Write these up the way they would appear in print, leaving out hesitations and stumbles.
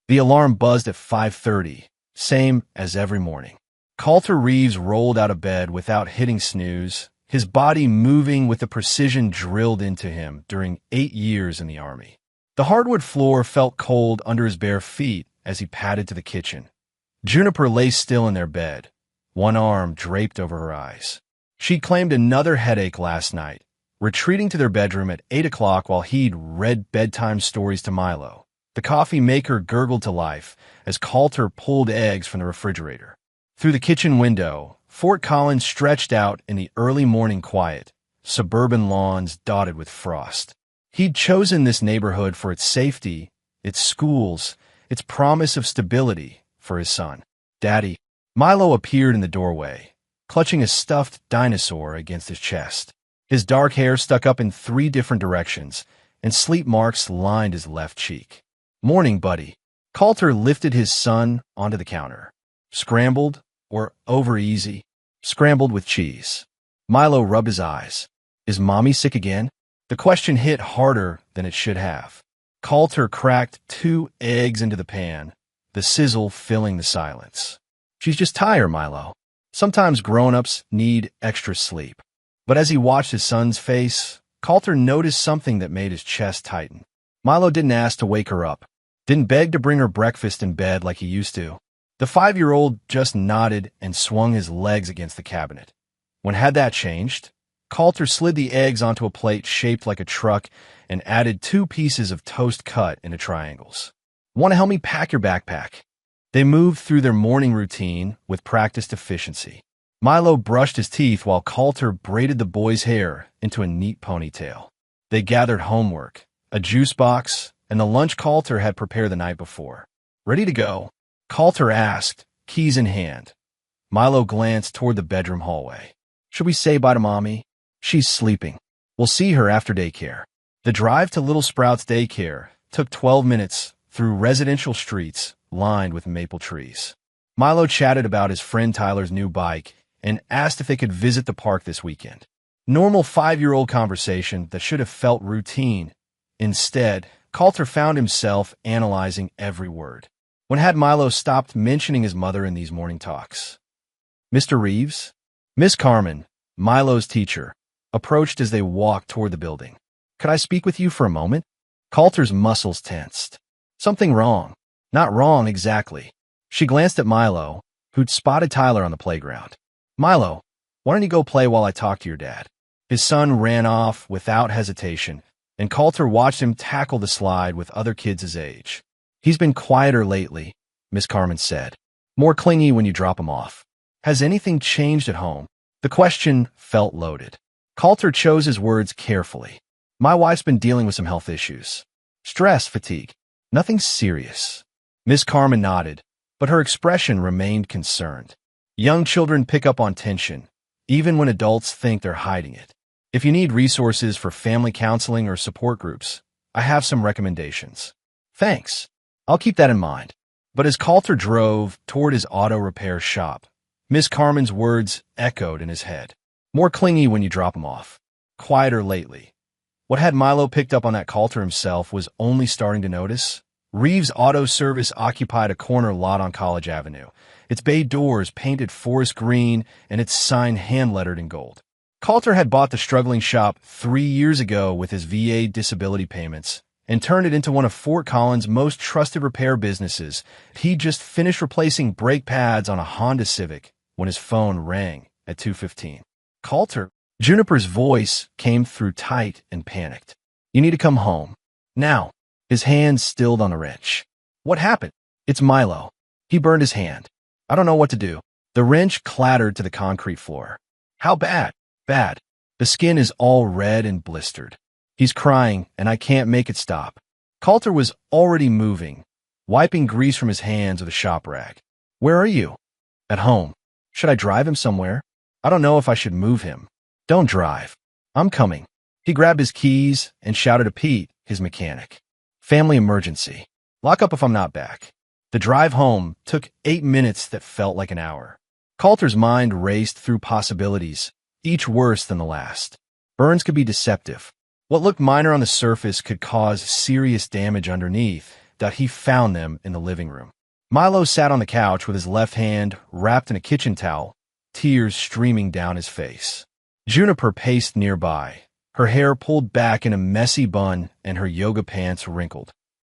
The alarm buzzed at 5:30, same as every morning. Coulter Reeves rolled out of bed without hitting snooze, his body moving with the precision drilled into him during 8 years in the Army. The hardwood floor felt cold under his bare feet as he padded to the kitchen. Juniper lay still in their bed, one arm draped over her eyes. She'd claimed another headache last night, retreating to their bedroom at 8 o'clock while he'd read bedtime stories to Milo. The coffee maker gurgled to life as Coulter pulled eggs from the refrigerator. Through the kitchen window, Fort Collins stretched out in the early morning quiet, suburban lawns dotted with frost. He'd chosen this neighborhood for its safety, its schools, its promise of stability for his son. "Daddy." Milo appeared in the doorway, clutching a stuffed dinosaur against his chest. His dark hair stuck up in 3 different directions, and sleep marks lined his left cheek. "Morning, buddy." Coulter lifted his son onto the counter. "Scrambled or over easy?" "Scrambled with cheese." Milo rubbed his eyes. "Is Mommy sick again?" The question hit harder than it should have. Coulter cracked 2 eggs into the pan, the sizzle filling the silence. "She's just tired, Milo. Sometimes grown-ups need extra sleep." But as he watched his son's face, Coulter noticed something that made his chest tighten. Milo didn't ask to wake her up, didn't beg to bring her breakfast in bed like he used to. The 5-year-old just nodded and swung his legs against the cabinet. When had that changed? Coulter slid the eggs onto a plate shaped like a truck and added 2 pieces of toast cut into triangles. "Want to help me pack your backpack?" They moved through their morning routine with practiced efficiency. Milo brushed his teeth while Coulter braided the boy's hair into a neat ponytail. They gathered homework, a juice box, and the lunch Coulter had prepared the night before. "Ready to go?" Coulter asked, keys in hand. Milo glanced toward the bedroom hallway. "Should we say bye to Mommy?" "She's sleeping. We'll see her after daycare." The drive to Little Sprouts Daycare took 12 minutes through residential streets lined with maple trees. Milo chatted about his friend Tyler's new bike and asked if they could visit the park this weekend. Normal 5-year-old conversation that should have felt routine. Instead, Coulter found himself analyzing every word. When had Milo stopped mentioning his mother in these morning talks? "Mr. Reeves?" Miss Carmen, Milo's teacher, approached as they walked toward the building. "Could I speak with you for a moment?" Coulter's muscles tensed. Something wrong. Not wrong exactly. She glanced at Milo, who'd spotted Tyler on the playground. "Milo, why don't you go play while I talk to your dad?" His son ran off without hesitation, and Coulter watched him tackle the slide with other kids his age. "He's been quieter lately," Miss Carmen said. "More clingy when you drop him off." "Has anything changed at home?" The question felt loaded. Coulter chose his words carefully. "My wife's been dealing with some health issues. Stress, fatigue. Nothing serious." Miss Carmen nodded, but her expression remained concerned. Young children pick up on tension, even when adults think they're hiding it. "If you need resources for family counseling or support groups, I have some recommendations." "Thanks. I'll keep that in mind." But as Coulter drove toward his auto repair shop, Miss Carmen's words echoed in his head. "More clingy when you drop him off. Quieter lately." What had Milo picked up on that Coulter himself was only starting to notice? Reeves Auto Service occupied a corner lot on College Avenue, its bay doors painted forest green and its sign hand-lettered in gold. Coulter had bought the struggling shop 3 years ago with his VA disability payments and turned it into one of Fort Collins' most trusted repair businesses. He'd just finished replacing brake pads on a Honda Civic when his phone rang at 2:15. "Coulter." Juniper's voice came through tight and panicked. "You need to come home. Now." His hand stilled on the wrench. "What happened?" "It's Milo. He burned his hand. I don't know what to do." The wrench clattered to the concrete floor. "How bad?" "Bad. The skin is all red and blistered. He's crying, and I can't make it stop." Coulter was already moving, wiping grease from his hands with a shop rag. "Where are you?" "At home." "Should I drive him somewhere?" "I don't know if I should move him." "Don't drive. I'm coming." He grabbed his keys and shouted to Pete, his mechanic. "Family emergency. Lock up if I'm not back." The drive home took 8 minutes that felt like an hour. Coulter's mind raced through possibilities, each worse than the last. Burns could be deceptive. What looked minor on the surface could cause serious damage underneath, that he found them in the living room. Milo sat on the couch with his left hand wrapped in a kitchen towel, tears streaming down his face. Juniper paced nearby, her hair pulled back in a messy bun and her yoga pants wrinkled.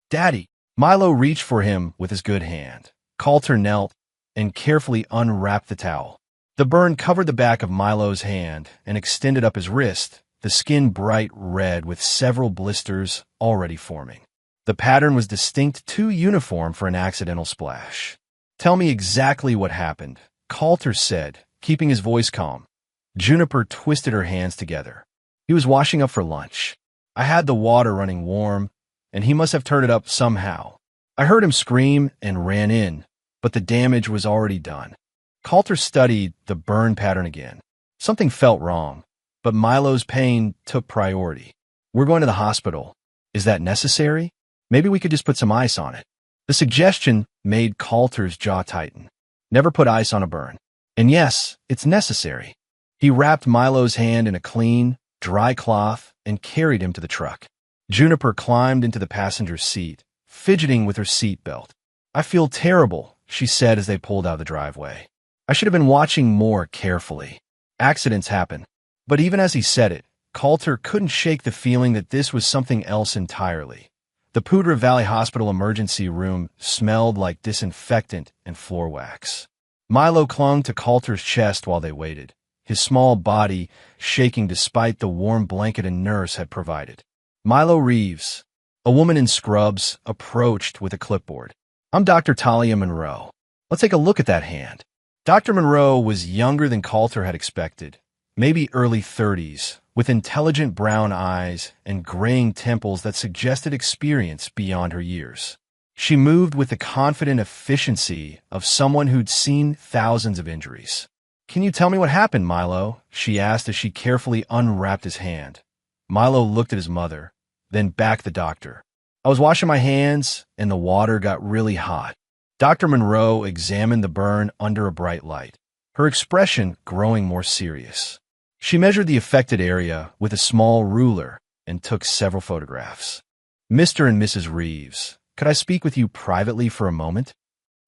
"Daddy!" Milo reached for him with his good hand. Coulter knelt and carefully unwrapped the towel. The burn covered the back of Milo's hand and extended up his wrist, the skin bright red with several blisters already forming. The pattern was distinct, too uniform for an accidental splash. "Tell me exactly what happened," Coulter said, keeping his voice calm. Juniper twisted her hands together. "He was washing up for lunch. I had the water running warm, and he must have turned it up somehow. I heard him scream and ran in, but the damage was already done." Coulter studied the burn pattern again. Something felt wrong, but Milo's pain took priority. "We're going to the hospital. Is that necessary? Maybe we could just put some ice on it." The suggestion made Coulter's jaw tighten. Never put ice on a burn. And yes, it's necessary. He wrapped Milo's hand in a clean, dry cloth and carried him to the truck. Juniper climbed into the passenger seat, fidgeting with her seat belt. "I feel terrible," she said as they pulled out of the driveway. "I should have been watching more carefully. Accidents happen." But even as he said it, Coulter couldn't shake the feeling that this was something else entirely. The Poudre Valley Hospital emergency room smelled like disinfectant and floor wax. Milo clung to Coulter's chest while they waited, his small body shaking despite the warm blanket a nurse had provided. Milo Reeves, a woman in scrubs, approached with a clipboard. "I'm Dr. Talia Monroe. Let's take a look at that hand." Dr. Monroe was younger than Coulter had expected, maybe early 30s, with intelligent brown eyes and graying temples that suggested experience beyond her years. She moved with the confident efficiency of someone who'd seen thousands of injuries. "Can you tell me what happened, Milo?" she asked as she carefully unwrapped his hand. Milo looked at his mother, then back at the doctor. "I was washing my hands, and the water got really hot." Dr. Monroe examined the burn under a bright light, her expression growing more serious. She measured the affected area with a small ruler and took several photographs. "Mr. and Mrs. Reeves, could I speak with you privately for a moment?"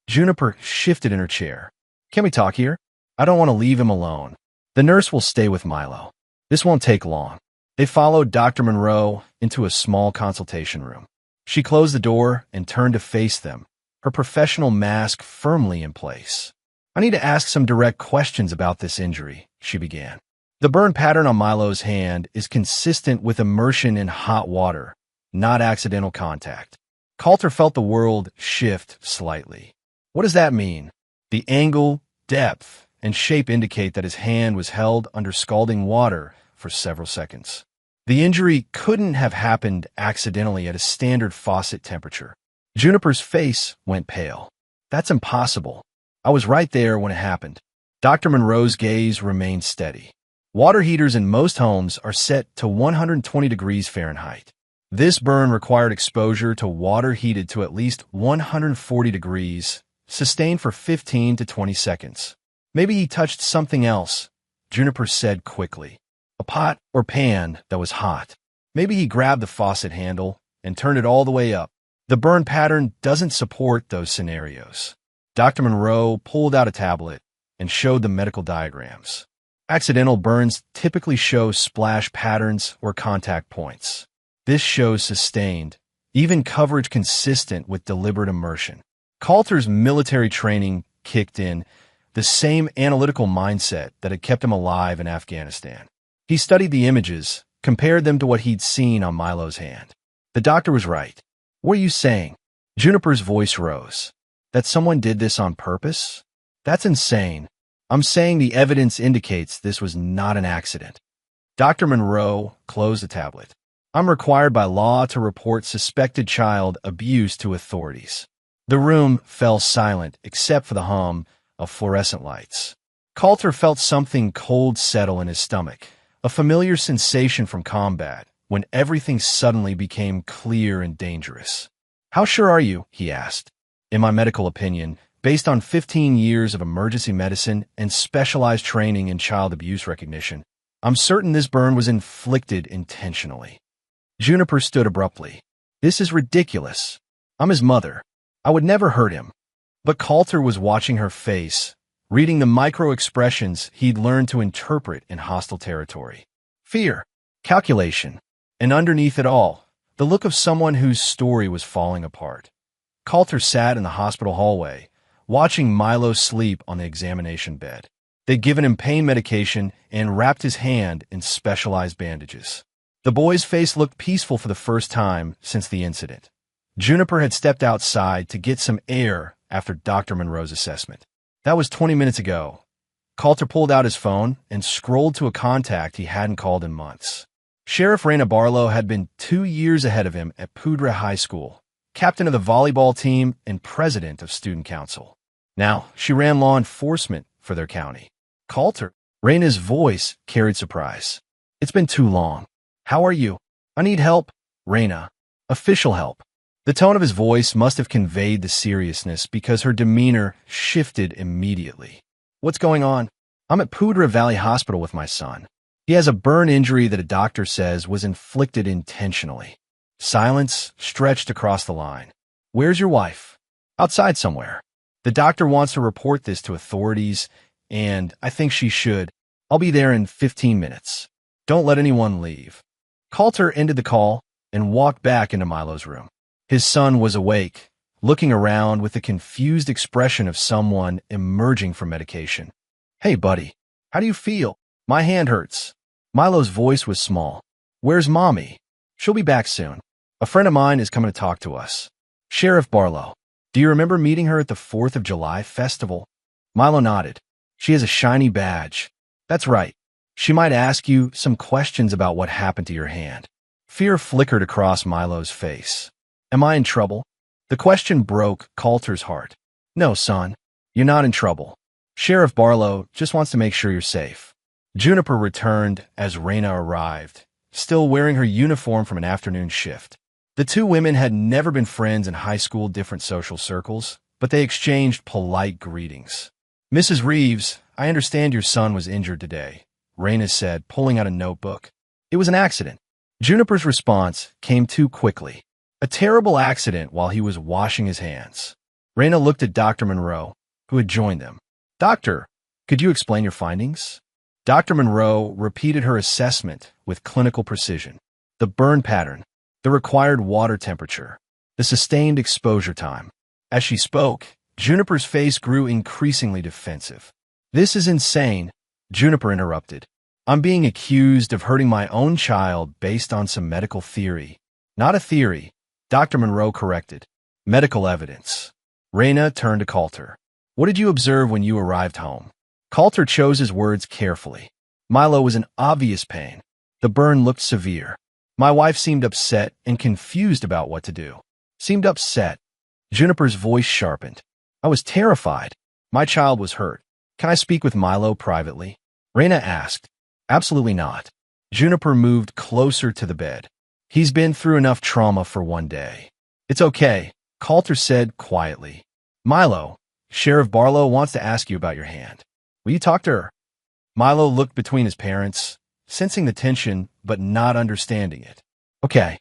Juniper shifted in her chair. "Can we talk here? I don't want to leave him alone. The nurse will stay with Milo. This won't take long." They followed Dr. Monroe into a small consultation room. She closed the door and turned to face them, her professional mask firmly in place. "I need to ask some direct questions about this injury," she began. "The burn pattern on Milo's hand is consistent with immersion in hot water, not accidental contact." Coulter felt the world shift slightly. "What does that mean?" The angle, depth, and shape indicate that his hand was held under scalding water for several seconds. The injury couldn't have happened accidentally at a standard faucet temperature. Juniper's face went pale. "That's impossible. I was right there when it happened." Dr. Monroe's gaze remained steady. Water heaters in most homes are set to 120 degrees Fahrenheit. This burn required exposure to water heated to at least 140 degrees, sustained for 15 to 20 seconds. "Maybe he touched something else," Juniper said quickly. "A pot or pan that was hot. Maybe he grabbed the faucet handle and turned it all the way up. The burn pattern doesn't support those scenarios." Dr. Monroe pulled out a tablet and showed the medical diagrams. Accidental burns typically show splash patterns or contact points. This shows sustained, even coverage consistent with deliberate immersion. Coulter's military training kicked in, the same analytical mindset that had kept him alive in Afghanistan. He studied the images, compared them to what he'd seen on Milo's hand. The doctor was right. "What are you saying?" Juniper's voice rose. "That someone did this on purpose? That's insane. I'm saying the evidence indicates this was not an accident." Dr. Monroe closed the tablet. "I'm required by law to report suspected child abuse to authorities." The room fell silent except for the hum of fluorescent lights. Coulter felt something cold settle in his stomach, a familiar sensation from combat, when everything suddenly became clear and dangerous. "How sure are you?" he asked. "In my medical opinion, based on 15 years of emergency medicine and specialized training in child abuse recognition, I'm certain this burn was inflicted intentionally." Juniper stood abruptly. "This is ridiculous. I'm his mother. I would never hurt him. But Coulter was watching her face, reading the micro-expressions he'd learned to interpret in hostile territory. Fear, calculation, and underneath it all, the look of someone whose story was falling apart. Coulter sat in the hospital hallway, watching Milo sleep on the examination bed. They'd given him pain medication and wrapped his hand in specialized bandages. The boy's face looked peaceful for the first time since the incident. Juniper had stepped outside to get some air after Dr. Monroe's assessment. That was 20 minutes ago. Coulter pulled out his phone and scrolled to a contact he hadn't called in months. Sheriff Raina Barlow had been 2 years ahead of him at Poudre High School, captain of the volleyball team and president of student council. Now, she ran law enforcement for their county. Coulter. Raina's voice carried surprise. It's been too long. How are you? I need help. Raina. Official help. The tone of his voice must have conveyed the seriousness because her demeanor shifted immediately. What's going on? I'm at Poudre Valley Hospital with my son. He has a burn injury that a doctor says was inflicted intentionally. Silence stretched across the line. Where's your wife? Outside somewhere. The doctor wants to report this to authorities, and I think she should. I'll be there in 15 minutes. Don't let anyone leave. Coulter ended the call and walked back into Milo's room. His son was awake, looking around with the confused expression of someone emerging from medication. Hey, buddy. How do you feel? My hand hurts. Milo's voice was small. Where's Mommy? She'll be back soon. A friend of mine is coming to talk to us. Sheriff Barlow. Do you remember meeting her at the 4th of July festival? Milo nodded. She has a shiny badge. That's right. She might ask you some questions about what happened to your hand. Fear flickered across Milo's face. Am I in trouble? The question broke Coulter's heart. No, son. You're not in trouble. Sheriff Barlow just wants to make sure you're safe. Juniper returned as Raina arrived, still wearing her uniform from an afternoon shift. The two women had never been friends in high school, different social circles, but they exchanged polite greetings. Mrs. Reeves, I understand your son was injured today, Raina said, pulling out a notebook. It was an accident. Juniper's response came too quickly. A terrible accident while he was washing his hands. Raina looked at Dr. Monroe, who had joined them. Doctor, could you explain your findings? Dr. Monroe repeated her assessment with clinical precision. The burn pattern, the required water temperature, the sustained exposure time. As she spoke, Juniper's face grew increasingly defensive. This is insane, Juniper interrupted. I'm being accused of hurting my own child based on some medical theory. Not a theory, Dr. Monroe corrected. Medical evidence. Raina turned to Coulter. What did you observe when you arrived home? Coulter chose his words carefully. Milo was in obvious pain. The burn looked severe. My wife seemed upset and confused about what to do. Seemed upset. Juniper's voice sharpened. I was terrified. My child was hurt. Can I speak with Milo privately? Raina asked. Absolutely not. Juniper moved closer to the bed. He's been through enough trauma for one day. It's okay, Coulter said quietly. Milo, Sheriff Barlow wants to ask you about your hand. Will you talk to her? Milo looked between his parents, sensing the tension but not understanding it. Okay.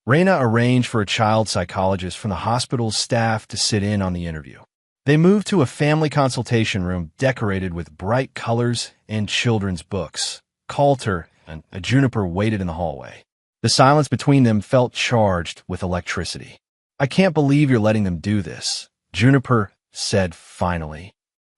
Raina arranged for a child psychologist from the hospital's staff to sit in on the interview. They moved to a family consultation room decorated with bright colors and children's books. Coulter and Juniper waited in the hallway. The silence between them felt charged with electricity. I can't believe you're letting them do this, Juniper said finally.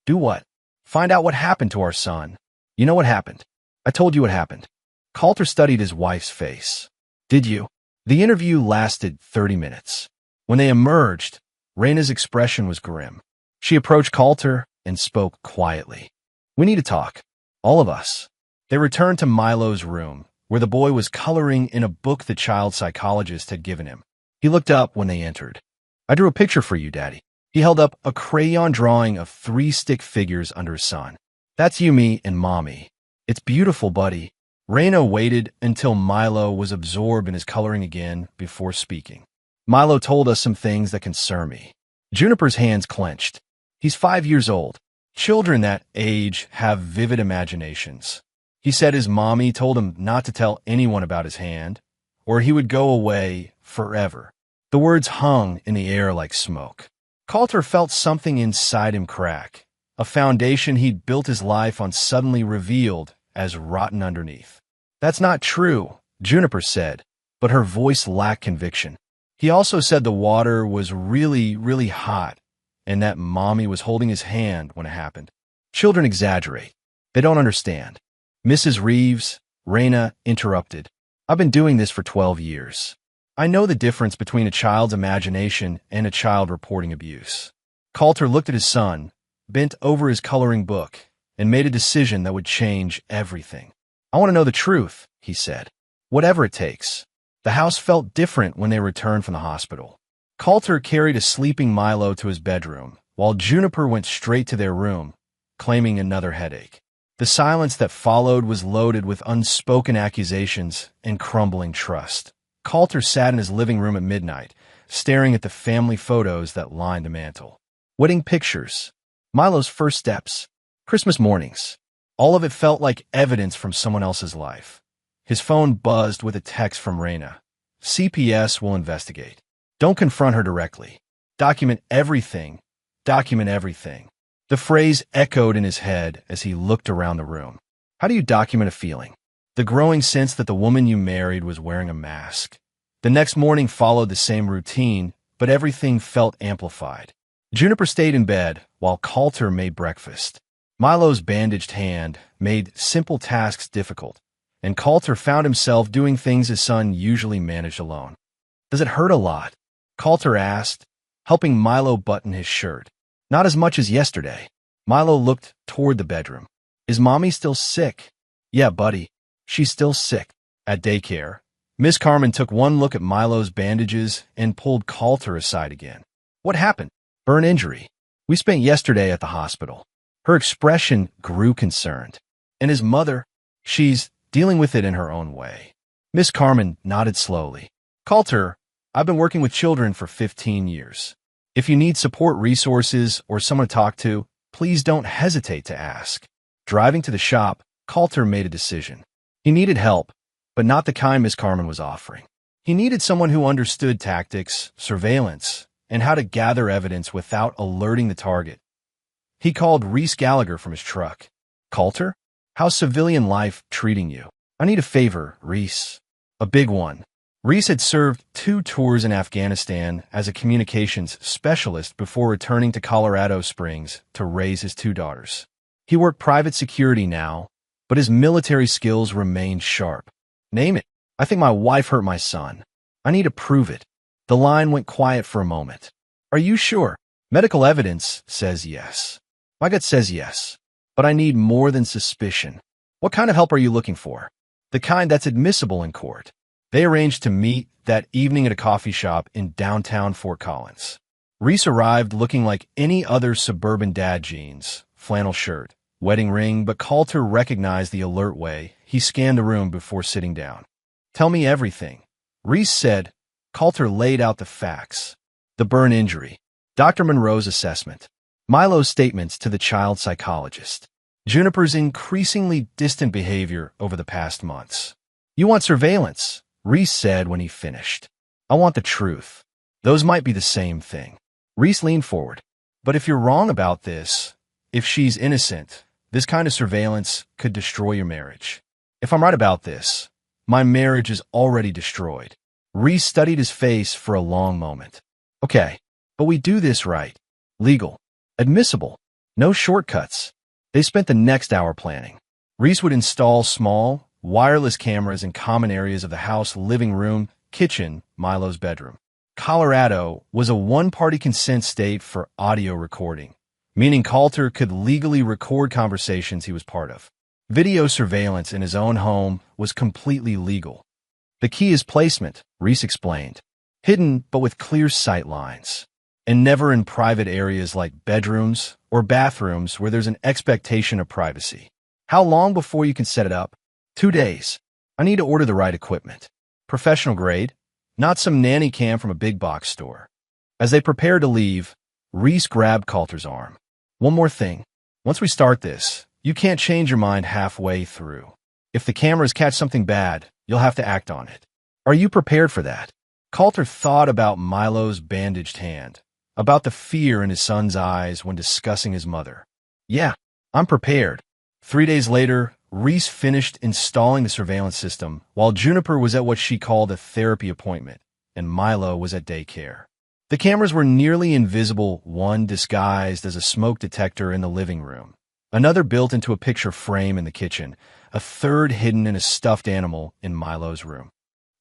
Do what? Find out what happened to our son. You know what happened. I told you what happened. Coulter studied his wife's face. Did you? The interview lasted 30 minutes. When they emerged, Raina's expression was grim. She approached Coulter and spoke quietly. We need to talk. All of us. They returned to Milo's room, where the boy was coloring in a book the child psychologist had given him. He looked up when they entered. I drew a picture for you, Daddy. He held up a crayon drawing of 3 stick figures under his son. That's you, me, and Mommy. It's beautiful, buddy. Raina waited until Milo was absorbed in his coloring again before speaking. Milo told us some things that concern me. Juniper's hands clenched. He's 5 years old. Children that age have vivid imaginations. He said his mommy told him not to tell anyone about his hand, or he would go away forever. The words hung in the air like smoke. Coulter felt something inside him crack. A foundation he'd built his life on suddenly revealed as rotten underneath. "That's not true," Juniper said, but her voice lacked conviction. He also said the water was really, really hot and that Mommy was holding his hand when it happened. Children exaggerate. They don't understand. Mrs. Reeves, Raina, interrupted. "I've been doing this for 12 years. I know the difference between a child's imagination and a child reporting abuse." Coulter looked at his son, bent over his coloring book, and made a decision that would change everything. "I want to know the truth," he said. "Whatever it takes." The house felt different when they returned from the hospital. Coulter carried a sleeping Milo to his bedroom, while Juniper went straight to their room, claiming another headache. The silence that followed was loaded with unspoken accusations and crumbling trust. Coulter sat in his living room at midnight, staring at the family photos that lined the mantel. Wedding pictures, Milo's first steps, Christmas mornings. All of it felt like evidence from someone else's life. His phone buzzed with a text from Raina. "CPS will investigate. Don't confront her directly. Document everything. Document everything." The phrase echoed in his head as he looked around the room. How do you document a feeling? The growing sense that the woman you married was wearing a mask. The next morning followed the same routine, but everything felt amplified. Juniper stayed in bed while Coulter made breakfast. Milo's bandaged hand made simple tasks difficult, and Coulter found himself doing things his son usually managed alone. "Does it hurt a lot?" Coulter asked, helping Milo button his shirt. "Not as much as yesterday." Milo looked toward the bedroom. "Is Mommy still sick?" "Yeah, buddy. She's still sick." At daycare, Miss Carmen took one look at Milo's bandages and pulled Coulter aside again. "What happened?" "Burn injury. We spent yesterday at the hospital." Her expression grew concerned. "And his mother?" "She's dealing with it in her own way." Miss Carmen nodded slowly. "Coulter, I've been working with children for 15 years. If you need support resources or someone to talk to, please don't hesitate to ask." Driving to the shop, Coulter made a decision. He needed help, but not the kind Miss Carmen was offering. He needed someone who understood tactics, surveillance, and how to gather evidence without alerting the target. He called Reese Gallagher from his truck. "Coulter, how's civilian life treating you?" "I need a favor, Reese." "A big one." Reese had served 2 tours in Afghanistan as a communications specialist before returning to Colorado Springs to raise his 2 daughters. He worked private security now, but his military skills remained sharp. "Name it." "I think my wife hurt my son. I need to prove it." The line went quiet for a moment. "Are you sure?" "Medical evidence says yes." "My gut says yes, but I need more than suspicion." "What kind of help are you looking for?" "The kind that's admissible in court." They arranged to meet that evening at a coffee shop in downtown Fort Collins. Reese arrived looking like any other suburban dad: jeans, flannel shirt, wedding ring, but Coulter recognized the alert way he scanned the room before sitting down. "Tell me everything," Reese said. Coulter laid out the facts. The burn injury, Dr. Monroe's assessment, Milo's statements to the child psychologist, Juniper's increasingly distant behavior over the past months. "You want surveillance," Reese said when he finished. "I want the truth. Those might be the same thing." Reese leaned forward. "But if you're wrong about this, if she's innocent, this kind of surveillance could destroy your marriage." "If I'm right about this, my marriage is already destroyed." Reese studied his face for a long moment. "Okay, but we do this right. Legal. Admissible. No shortcuts." They spent the next hour planning. Reese would install small, wireless cameras in common areas of the house: living room, kitchen, Milo's bedroom. Colorado was a one-party consent state for audio recording, meaning Coulter could legally record conversations he was part of. Video surveillance in his own home was completely legal. "The key is placement," Reese explained. "Hidden but with clear sight lines. And never in private areas like bedrooms or bathrooms where there's an expectation of privacy." "How long before you can set it up?" 2 days. I need to order the right equipment. Professional grade, not some nanny cam from a big box store. As they prepared to leave, Reese grabbed Coulter's arm. "One more thing. Once we start this, you can't change your mind halfway through. If the cameras catch something bad, you'll have to act on it. Are you prepared for that?" Coulter thought about Milo's bandaged hand, about the fear in his son's eyes when discussing his mother. Yeah, I'm prepared. 3 days later, Reese finished installing the surveillance system, while Juniper was at what she called a therapy appointment, and Milo was at daycare. The cameras were nearly invisible, one disguised as a smoke detector in the living room, another built into a picture frame in the kitchen, a third hidden in a stuffed animal in Milo's room.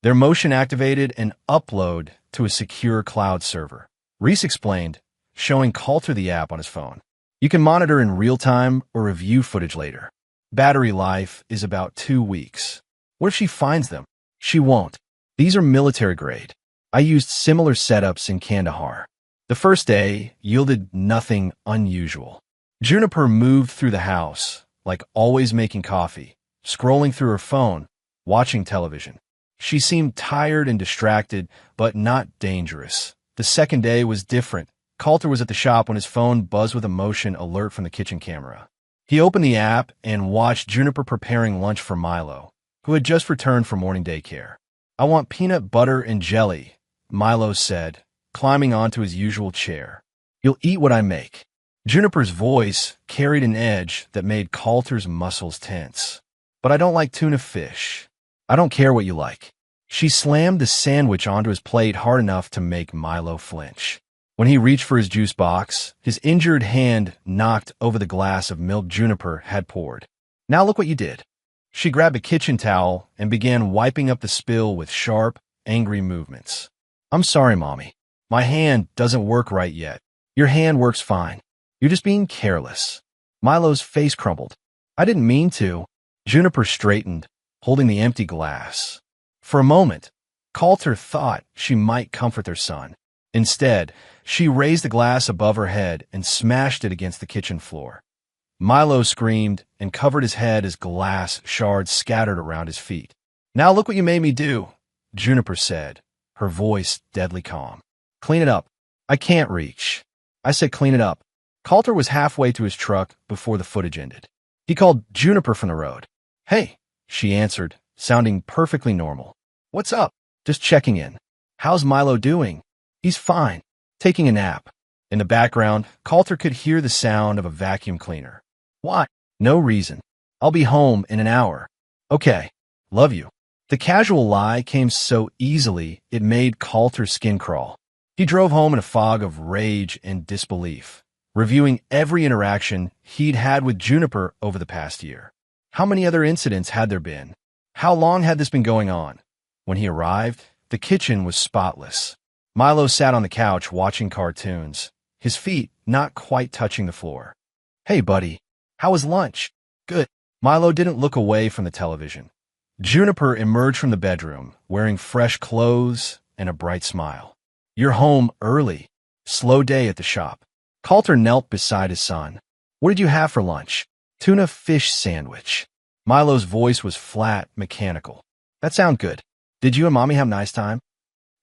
Their motion activated and upload to a secure cloud server. Reese explained, showing Coulter the app on his phone. You can monitor in real time or review footage later. Battery life is about 2 weeks. What if she finds them? She won't. These are military grade. I used similar setups in Kandahar. The first day yielded nothing unusual. Juniper moved through the house, like always making coffee, scrolling through her phone, watching television. She seemed tired and distracted, but not dangerous. The second day was different. Coulter was at the shop when his phone buzzed with a motion alert from the kitchen camera. He opened the app and watched Juniper preparing lunch for Milo, who had just returned from morning daycare. I want peanut butter and jelly, Milo said, climbing onto his usual chair. You'll eat what I make. Juniper's voice carried an edge that made Coulter's muscles tense. But I don't like tuna fish. I don't care what you like. She slammed the sandwich onto his plate hard enough to make Milo flinch. When he reached for his juice box, his injured hand knocked over the glass of milk Juniper had poured. Now look what you did. She grabbed a kitchen towel and began wiping up the spill with sharp, angry movements. I'm sorry, Mommy. My hand doesn't work right yet. Your hand works fine. You're just being careless. Milo's face crumbled. I didn't mean to. Juniper straightened, holding the empty glass. For a moment, Coulter thought she might comfort their son. Instead, she raised the glass above her head and smashed it against the kitchen floor. Milo screamed and covered his head as glass shards scattered around his feet. Now look what you made me do, Juniper said, her voice deadly calm. Clean it up. I can't reach. I said clean it up. Coulter was halfway to his truck before the footage ended. He called Juniper from the road. Hey, she answered, sounding perfectly normal. What's up? Just checking in. How's Milo doing? He's fine. Taking a nap. In the background, Coulter could hear the sound of a vacuum cleaner. Why? No reason. I'll be home in an hour. Okay. Love you. The casual lie came so easily it made Coulter's skin crawl. He drove home in a fog of rage and disbelief, reviewing every interaction he'd had with Juniper over the past year. How many other incidents had there been? How long had this been going on? When he arrived, the kitchen was spotless. Milo sat on the couch watching cartoons, his feet not quite touching the floor. Hey, buddy. How was lunch? Good. Milo didn't look away from the television. Juniper emerged from the bedroom, wearing fresh clothes and a bright smile. You're home early. Slow day at the shop. Coulter knelt beside his son. What did you have for lunch? Tuna fish sandwich. Milo's voice was flat, mechanical. That sounds good. Did you and Mommy have a nice time?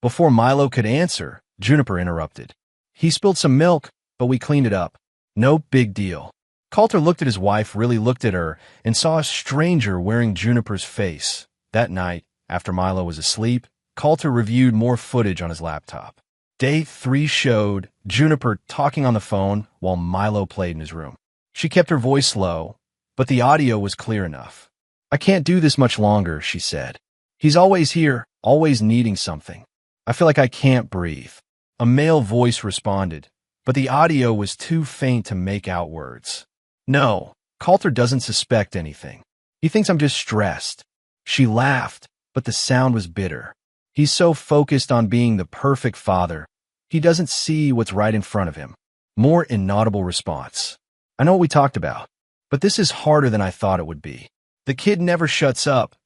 Before Milo could answer, Juniper interrupted. He spilled some milk, but we cleaned it up. No big deal. Coulter looked at his wife, really looked at her, and saw a stranger wearing Juniper's face. That night, after Milo was asleep, Coulter reviewed more footage on his laptop. Day 3 showed Juniper talking on the phone while Milo played in his room. She kept her voice low, but the audio was clear enough. I can't do this much longer, she said. He's always here, always needing something. I feel like I can't breathe. A male voice responded, but the audio was too faint to make out words. No, Coulter doesn't suspect anything. He thinks I'm just stressed. She laughed, but the sound was bitter. He's so focused on being the perfect father, he doesn't see what's right in front of him. More inaudible response. I know what we talked about, but this is harder than I thought it would be. The kid never shuts up,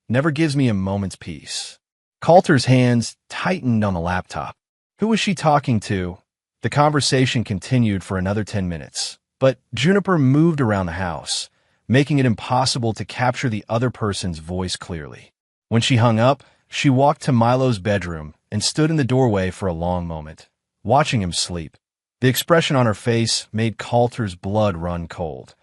never gives me a moment's peace. Coulter's hands tightened on the laptop. Who was she talking to? The conversation continued for another 10 minutes, but Juniper moved around the house, making it impossible to capture the other person's voice clearly. When she hung up, she walked to Milo's bedroom and stood in the doorway for a long moment, watching him sleep. The expression on her face made Coulter's blood run cold.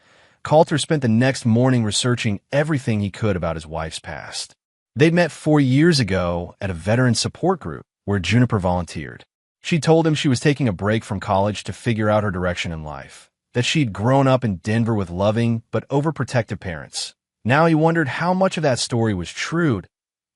Coulter spent the next morning researching everything he could about his wife's past. They'd met 4 years ago at a veteran support group. where Juniper volunteered. She told him she was taking a break from college to figure out her direction in life, that she'd grown up in Denver with loving but overprotective parents. Now he wondered how much of that story was true.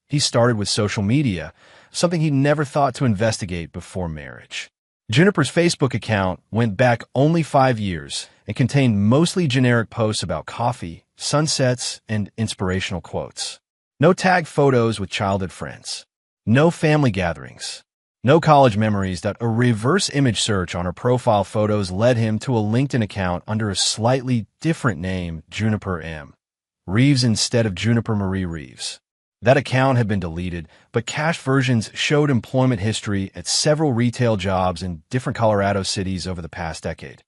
He started with social media, something he never thought to investigate before marriage. Juniper's Facebook account went back only 5 years and contained mostly generic posts about coffee, sunsets, and inspirational quotes. No tag photos with childhood friends. No family gatherings. No college memories. A reverse image search on her profile photos led him to a LinkedIn account under a slightly different name, Juniper M. Reeves instead of Juniper Marie Reeves. That account had been deleted, but cached versions showed employment history at several retail jobs in different Colorado cities over the past decade.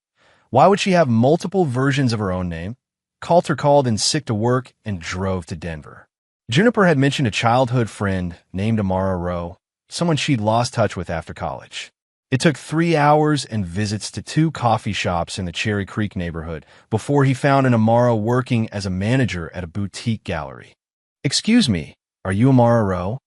Why would she have multiple versions of her own name? Coulter called in sick to work and drove to Denver. Juniper had mentioned a childhood friend named Amara Rowe, someone she'd lost touch with after college. It took 3 hours and visits to 2 coffee shops in the Cherry Creek neighborhood before he found an Amara working as a manager at a boutique gallery. "Excuse me, are you Amara Rowe?"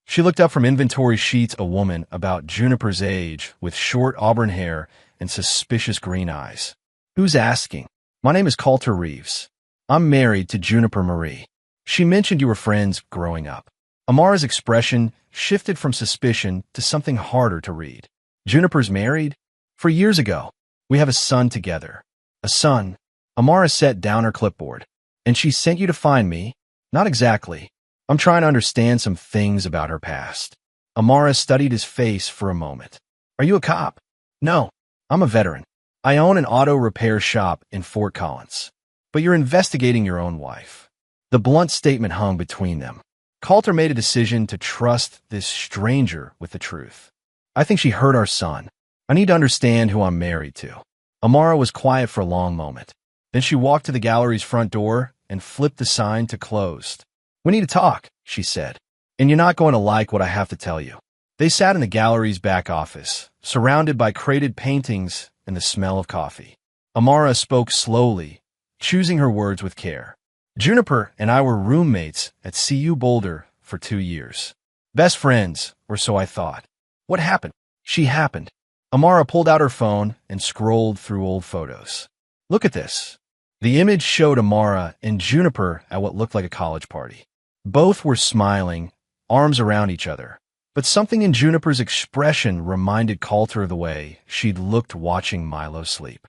She looked up from inventory sheets, a woman about Juniper's age with short auburn hair and suspicious green eyes. "Who's asking? My name is Coulter Reeves. I'm married to Juniper Marie. She mentioned you were friends growing up." Amara's expression shifted from suspicion to something harder to read. "Juniper's married? For years ago. We have a son together." "A son?" Amara set down her clipboard. "And she sent you to find me?" "Not exactly. I'm trying to understand some things about her past." Amara studied his face for a moment. "Are you a cop?" "No, I'm a veteran. I own an auto repair shop in Fort Collins." "But you're investigating your own wife." The blunt statement hung between them. Coulter made a decision to trust this stranger with the truth. "I think she hurt our son. I need to understand who I'm married to." Amara was quiet for a long moment. Then she walked to the gallery's front door and flipped the sign to closed. "We need to talk," she said. "And you're not going to like what I have to tell you." They sat in the gallery's back office, surrounded by crated paintings and the smell of coffee. Amara spoke slowly, choosing her words with care. "Juniper and I were roommates at CU Boulder for 2 years. Best friends, or so I thought." "What happened?" "She happened." Amara pulled out her phone and scrolled through old photos. "Look at this." The image showed Amara and Juniper at what looked like a college party. Both were smiling, arms around each other. But something in Juniper's expression reminded Coulter of the way she'd looked watching Milo sleep.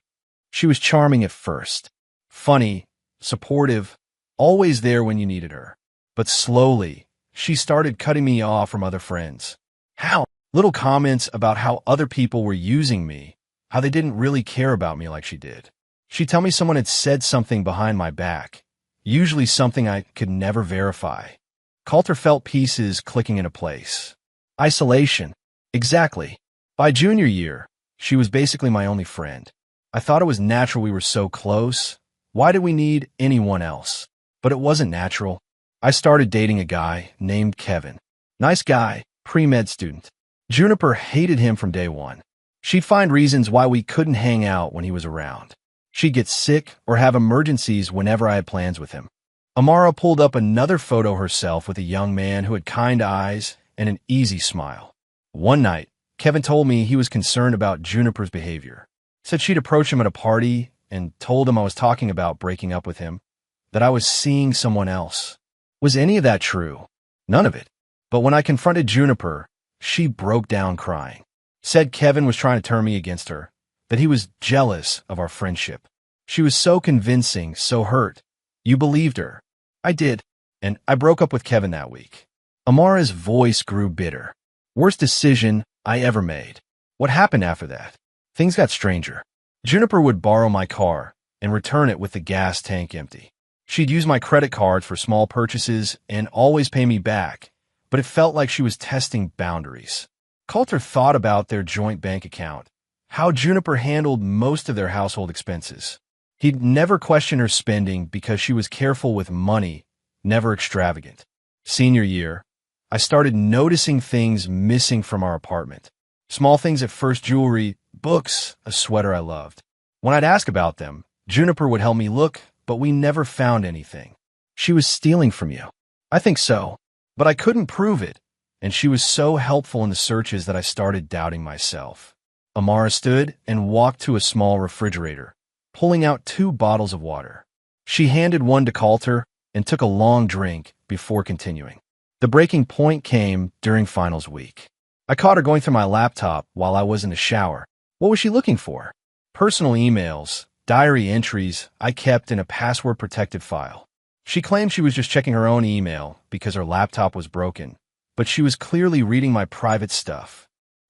She was charming at first. Funny, supportive, always there when you needed her. But slowly, she started cutting me off from other friends. How? Little comments about how other people were using me, how they didn't really care about me like she did. She'd tell me someone had said something behind my back, usually something I could never verify. Coulter felt pieces clicking into place. Isolation. Exactly. By junior year, she was basically my only friend. I thought it was natural we were so close. Why did we need anyone else? But it wasn't natural. I started dating a guy named Kevin. Nice guy, pre-med student. Juniper hated him from day one. She'd find reasons why we couldn't hang out when he was around. She'd get sick or have emergencies whenever I had plans with him. Amara pulled up another photo herself with a young man who had kind eyes and an easy smile. One night, Kevin told me he was concerned about Juniper's behavior. Said she'd approached him at a party and told him I was talking about breaking up with him, that I was seeing someone else. Was any of that true? None of it. But when I confronted Juniper, she broke down crying. Said Kevin was trying to turn me against her, that he was jealous of our friendship. She was so convincing, so hurt. You believed her. I did, and I broke up with Kevin that week. Amara's voice grew bitter. Worst decision I ever made. What happened after that? Things got stranger. Juniper would borrow my car and return it with the gas tank empty. She'd use my credit card for small purchases and always pay me back, but it felt like she was testing boundaries. Coulter thought about their joint bank account, how Juniper handled most of their household expenses. He'd never questioned her spending because she was careful with money, never extravagant. Senior year, I started noticing things missing from our apartment. Small things at first: jewelry, books, a sweater I loved. When I'd ask about them, Juniper would help me look, but we never found anything. She was stealing from you. I think so, but I couldn't prove it. and she was so helpful in the searches that I started doubting myself. Amara stood and walked to a small refrigerator, pulling out 2 bottles of water. She handed one to Coulter and took a long drink before continuing. The breaking point came during finals week. I caught her going through my laptop while I was in the shower. What was she looking for? Personal emails, diary entries I kept in a password-protected file. She claimed she was just checking her own email because her laptop was broken, but she was clearly reading my private stuff.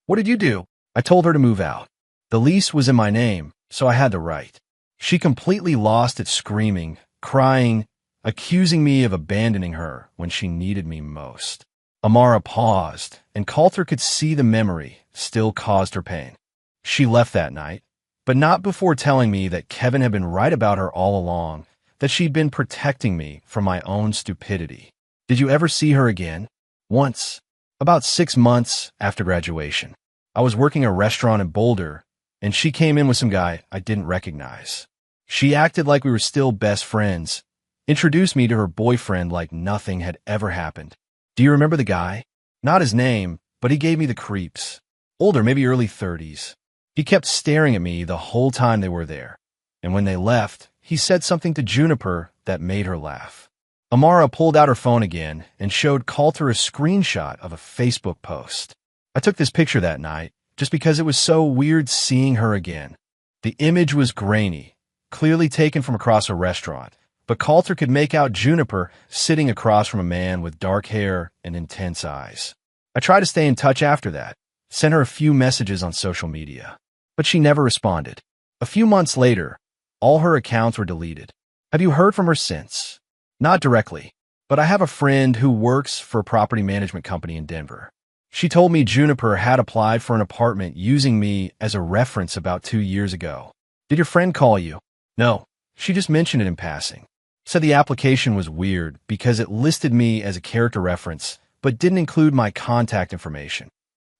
What did you do? I told her to move out. The lease was in my name, so I had the right. She completely lost it, screaming, crying, accusing me of abandoning her when she needed me most. Amara paused, and Coulter could see the memory still caused her pain. She left that night, but not before telling me that Kevin had been right about her all along, that she'd been protecting me from my own stupidity. Did you ever see her again? Once, about 6 months after graduation. I was working a restaurant in Boulder, and she came in with some guy I didn't recognize. She acted like we were still best friends, introduced me to her boyfriend like nothing had ever happened. Do you remember the guy? Not his name, but he gave me the creeps. Older, maybe early 30s. He kept staring at me the whole time they were there, and when they left, he said something to Juniper that made her laugh. Amara pulled out her phone again and showed Coulter a screenshot of a Facebook post. I took this picture that night just because it was so weird seeing her again. The image was grainy, clearly taken from across a restaurant, but Coulter could make out Juniper sitting across from a man with dark hair and intense eyes. I tried to stay in touch after that, sent her a few messages on social media, but she never responded. A few months later, all her accounts were deleted. Have you heard from her since? Not directly, but I have a friend who works for a property management company in Denver. She told me Juniper had applied for an apartment using me as a reference about 2 years ago. Did your friend call you? No, she just mentioned it in passing. Said the application was weird because it listed me as a character reference, but didn't include my contact information.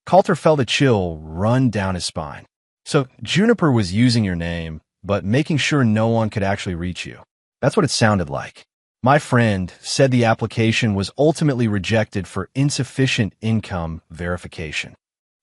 Coulter felt a chill run down his spine. So Juniper was using your name, but making sure no one could actually reach you. That's what it sounded like. My friend said the application was ultimately rejected for insufficient income verification.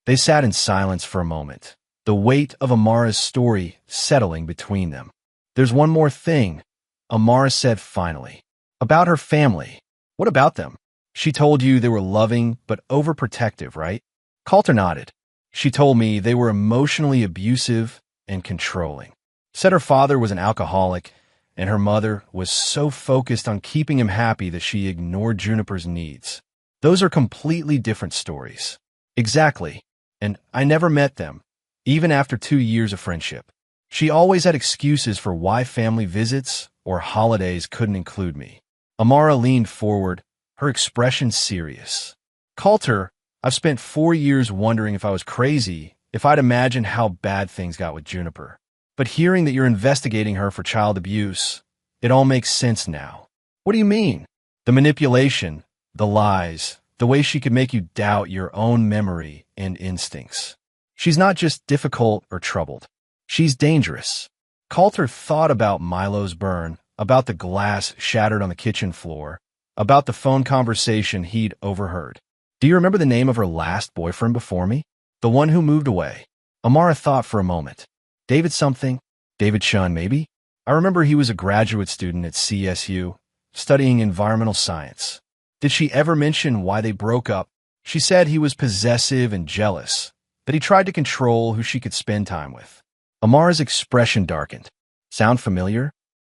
They sat in silence for a moment, the weight of Amara's story settling between them. There's one more thing, Amara said finally. About her family. What about them? She told you they were loving but overprotective, right? Coulter nodded. She told me they were emotionally abusive and controlling. Said her father was an alcoholic, and her mother was so focused on keeping him happy that she ignored Juniper's needs. Those are completely different stories. Exactly. And I never met them, even after 2 years of friendship. She always had excuses for why family visits or holidays couldn't include me. Amara leaned forward, her expression serious. Coulter, I've spent 4 years wondering if I was crazy, if I'd imagined how bad things got with Juniper. But hearing that you're investigating her for child abuse, it all makes sense now. What do you mean? The manipulation, the lies, the way she could make you doubt your own memory and instincts. She's not just difficult or troubled. She's dangerous. Coulter thought about Milo's burn, about the glass shattered on the kitchen floor, about the phone conversation he'd overheard. Do you remember the name of her last boyfriend before me? The one who moved away? Amara thought for a moment. David something? David Shun, maybe? I remember he was a graduate student at CSU, studying environmental science. Did she ever mention why they broke up? She said he was possessive and jealous, that he tried to control who she could spend time with. Amara's expression darkened. Sound familiar?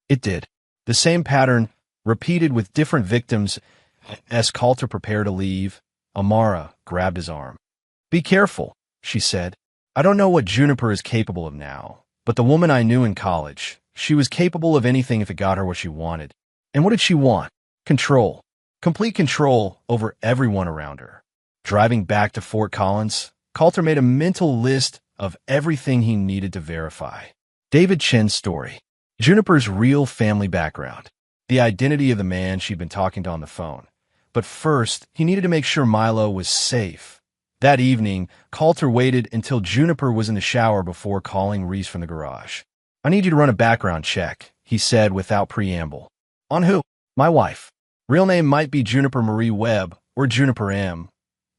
It did. The same pattern, repeated with different victims. As Coulter prepared to leave, Amara grabbed his arm. Be careful, she said. I don't know what Juniper is capable of now, but the woman I knew in college, she was capable of anything if it got her what she wanted. And what did she want? Control. Complete control over everyone around her. Driving back to Fort Collins, Coulter made a mental list of everything he needed to verify. David Chen's story. Juniper's real family background. The identity of the man she'd been talking to on the phone. But first, he needed to make sure Milo was safe. That evening, Coulter waited until Juniper was in the shower before calling Reese from the garage. I need you to run a background check, he said without preamble. On who? My wife. Real name might be Juniper Marie Webb or Juniper M.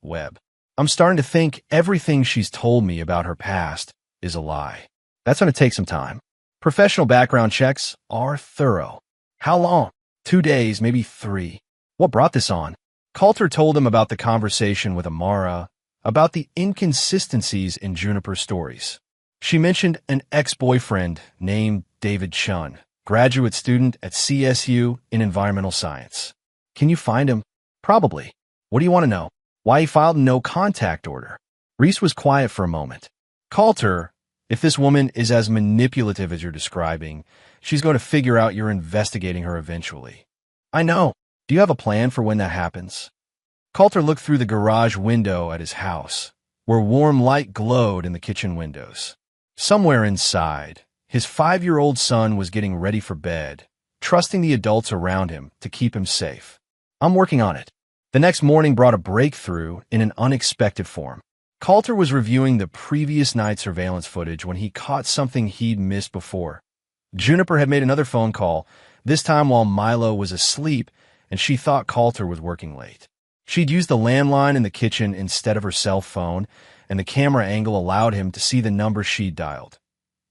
Webb. I'm starting to think everything she's told me about her past is a lie. That's going to take some time. Professional background checks are thorough. How long? 2 days, maybe 3. What brought this on? Coulter told him about the conversation with Amara, about the inconsistencies in Juniper's stories. She mentioned an ex-boyfriend named David Chun, graduate student at CSU in environmental science. Can you find him? Probably. What do you want to know? Why he filed a no-contact order? Reese was quiet for a moment. Coulter, if this woman is as manipulative as you're describing, she's going to figure out you're investigating her eventually. I know. Do you have a plan for when that happens? Coulter looked through the garage window at his house, where warm light glowed in the kitchen windows. Somewhere inside, his 5-year-old son was getting ready for bed, trusting the adults around him to keep him safe. I'm working on it. The next morning brought a breakthrough in an unexpected form. Coulter was reviewing the previous night's surveillance footage when he caught something he'd missed before. Juniper had made another phone call, this time while Milo was asleep, and she thought Coulter was working late. She'd used the landline in the kitchen instead of her cell phone, and the camera angle allowed him to see the number she'd dialed.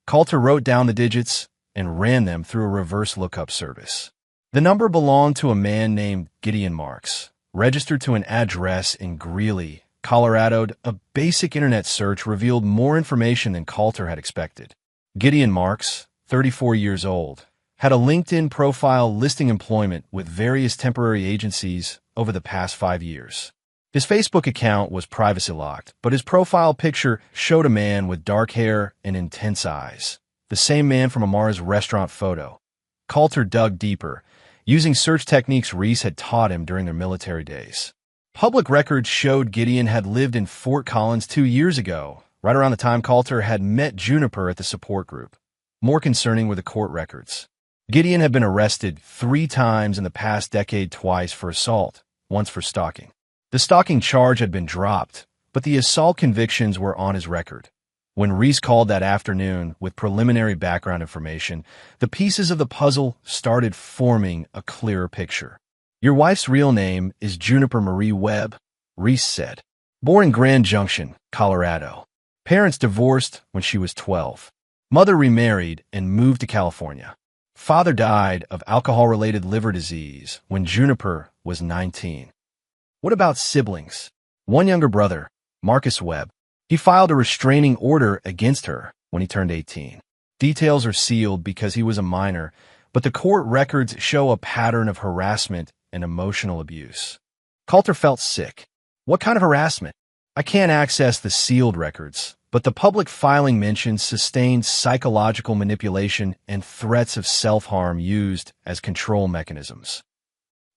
Coulter wrote down the digits and ran them through a reverse lookup service. The number belonged to a man named Gideon Marks, registered to an address in Greeley, Colorado. A basic internet search revealed more information than Coulter had expected. Gideon Marks, 34 years old, had a LinkedIn profile listing employment with various temporary agencies over the past 5 years. His Facebook account was privacy locked, but his profile picture showed a man with dark hair and intense eyes, the same man from Amara's restaurant photo. Coulter dug deeper, using search techniques Reese had taught him during their military days. Public records showed Gideon had lived in Fort Collins 2 years ago, right around the time Coulter had met Juniper at the support group. More concerning were the court records. Gideon had been arrested 3 times in the past decade, twice for assault, once for stalking. The stalking charge had been dropped, but the assault convictions were on his record. When Reese called that afternoon with preliminary background information, the pieces of the puzzle started forming a clearer picture. Your wife's real name is Juniper Marie Webb, Reese said. Born in Grand Junction, Colorado. Parents divorced when she was 12. Mother remarried and moved to California. Father died of alcohol-related liver disease when Juniper was 19. What about siblings? One younger brother, Marcus Webb. He filed a restraining order against her when he turned 18. Details are sealed because he was a minor, but the court records show a pattern of harassment and emotional abuse. Coulter felt sick. What kind of harassment? I can't access the sealed records, but the public filing mentions sustained psychological manipulation and threats of self-harm used as control mechanisms.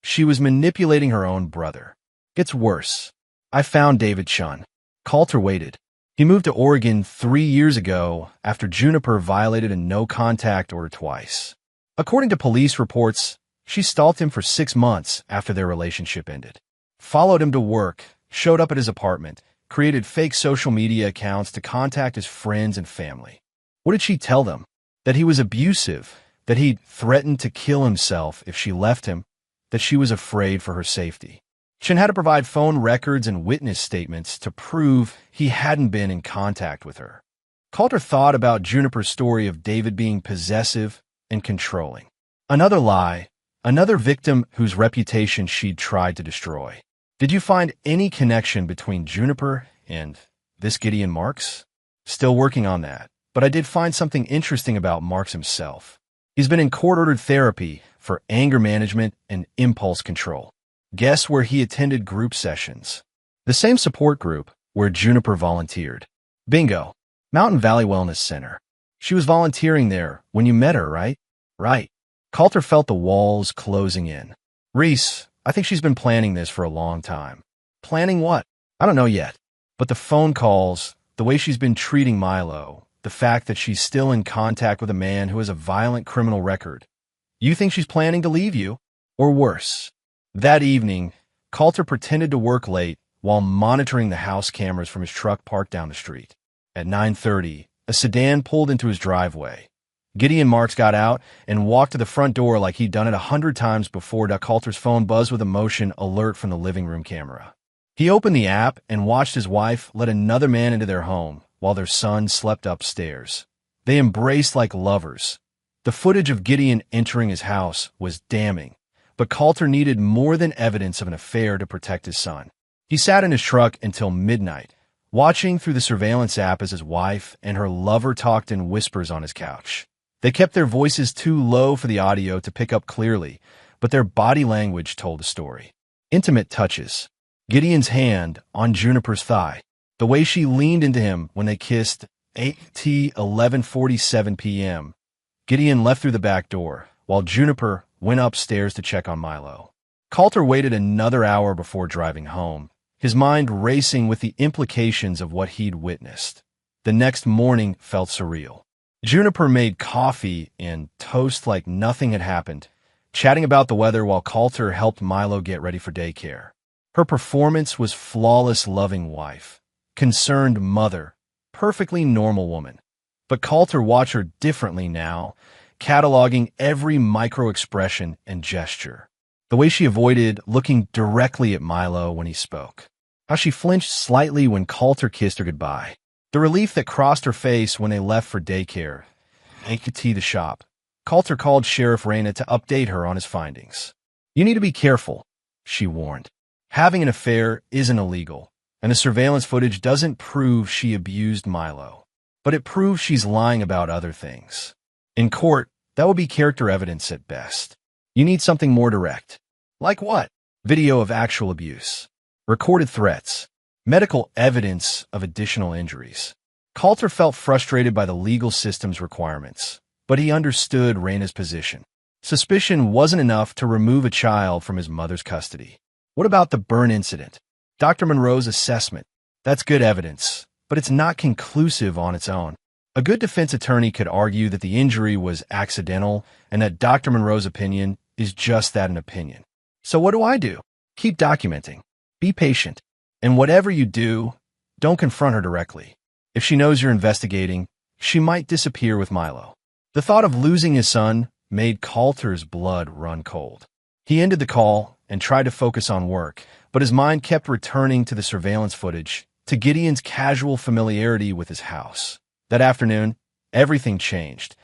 She was manipulating her own brother. Gets worse. I found David Chun. Coulter waited. He moved to Oregon 3 years ago after Juniper violated a no-contact order twice. According to police reports, she stalked him for 6 months after their relationship ended. Followed him to work, showed up at his apartment, created fake social media accounts to contact his friends and family. What did she tell them? That he was abusive, that he'd threatened to kill himself if she left him, that she was afraid for her safety. Chun had to provide phone records and witness statements to prove he hadn't been in contact with her. Coulter thought about Juniper's story of David being possessive and controlling. Another lie, another victim whose reputation she'd tried to destroy. Did you find any connection between Juniper and this Gideon Marks? Still working on that, but I did find something interesting about Marks himself. He's been in court-ordered therapy for anger management and impulse control. Guess where he attended group sessions? The same support group where Juniper volunteered. Bingo. Mountain Valley Wellness Center. She was volunteering there when you met her, right? Right. Coulter felt the walls closing in. Reese, I think she's been planning this for a long time. Planning what? I don't know yet. But the phone calls, the way she's been treating Milo, the fact that she's still in contact with a man who has a violent criminal record. You think she's planning to leave you? Or worse? That evening, Coulter pretended to work late while monitoring the house cameras from his truck parked down the street. At 9:30, a sedan pulled into his driveway. Gideon Marks got out and walked to the front door like he'd done it 100 times before. Coulter's phone buzzed with a motion alert from the living room camera. He opened the app and watched his wife let another man into their home while their son slept upstairs. They embraced like lovers. The footage of Gideon entering his house was damning, but Coulter needed more than evidence of an affair to protect his son. He sat in his truck until midnight, watching through the surveillance app as his wife and her lover talked in whispers on his couch. They kept their voices too low for the audio to pick up clearly, but their body language told the story. Intimate touches. Gideon's hand on Juniper's thigh. The way she leaned into him when they kissed. 11:47 p.m. Gideon left through the back door, while Juniper went upstairs to check on Milo. Coulter waited another hour before driving home, his mind racing with the implications of what he'd witnessed. The next morning felt surreal. Juniper made coffee and toast like nothing had happened, chatting about the weather while Coulter helped Milo get ready for daycare. Her performance was flawless loving wife, concerned mother, perfectly normal woman. But Coulter watched her differently now, cataloging every micro-expression and gesture. The way she avoided looking directly at Milo when he spoke. How she flinched slightly when Coulter kissed her goodbye. The relief that crossed her face when they left for daycare. The shop. Coulter called Sheriff Reyna to update her on his findings. "You need to be careful," she warned. "Having an affair isn't illegal, and the surveillance footage doesn't prove she abused Milo. But it proves she's lying about other things. In court, that would be character evidence at best. You need something more direct." "Like what?" "Video of actual abuse. Recorded threats. Medical evidence of additional injuries." Coulter felt frustrated by the legal system's requirements, but he understood Reyna's position. Suspicion wasn't enough to remove a child from his mother's custody. What about the burn incident? Dr. Monroe's assessment. That's good evidence, but it's not conclusive on its own. A good defense attorney could argue that the injury was accidental and that Dr. Monroe's opinion is just that, an opinion. So what do? Keep documenting. Be patient. And whatever you do, don't confront her directly. If she knows you're investigating, she might disappear with Milo. The thought of losing his son made Coulter's blood run cold. He ended the call and tried to focus on work, but his mind kept returning to the surveillance footage, to Gideon's casual familiarity with his house. That afternoon, everything changed.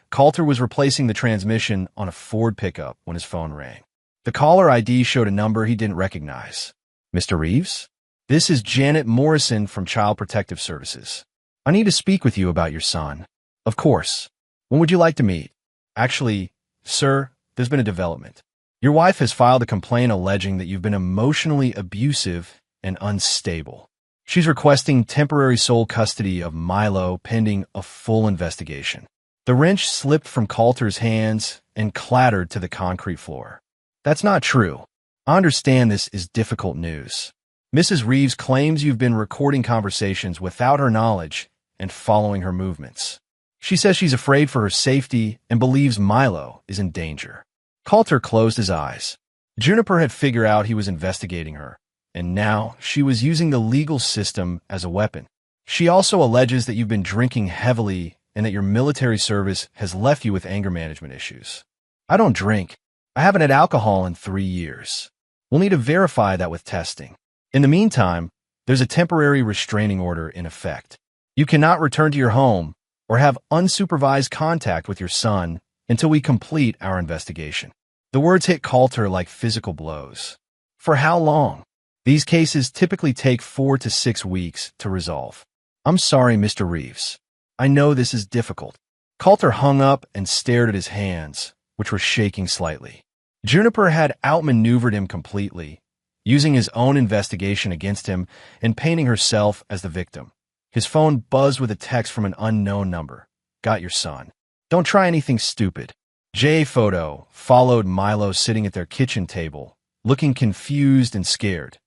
Coulter was replacing the transmission on a Ford pickup when his phone rang. The caller ID showed a number he didn't recognize. "Mr. Reeves? This is Janet Morrison from Child Protective Services. I need to speak with you about your son." "Of course. When would you like to meet?" "Actually, sir, there's been a development. Your wife has filed a complaint alleging that you've been emotionally abusive and unstable. She's requesting temporary sole custody of Milo pending a full investigation." The wrench slipped from Coulter's hands and clattered to the concrete floor. "That's not true. I understand this is difficult news. Mrs. Reeves claims you've been recording conversations without her knowledge and following her movements. She says she's afraid for her safety and believes Milo is in danger." Coulter closed his eyes. Juniper had figured out he was investigating her, and now she was using the legal system as a weapon. "She also alleges that you've been drinking heavily and that your military service has left you with anger management issues." "I don't drink. I haven't had alcohol in 3 years. We'll need to verify that with testing. In the meantime, there's a temporary restraining order in effect. You cannot return to your home or have unsupervised contact with your son until we complete our investigation." The words hit Coulter like physical blows. "For how long?" "These cases typically take 4 to 6 weeks to resolve." "I'm sorry, Mr. Reeves. I know this is difficult." Coulter hung up and stared at his hands, which were shaking slightly. Juniper had outmaneuvered him completely, using his own investigation against him and painting herself as the victim. His phone buzzed with a text from an unknown number. "Got your son. Don't try anything stupid." J photo followed Milo sitting at their kitchen table, looking confused and scared.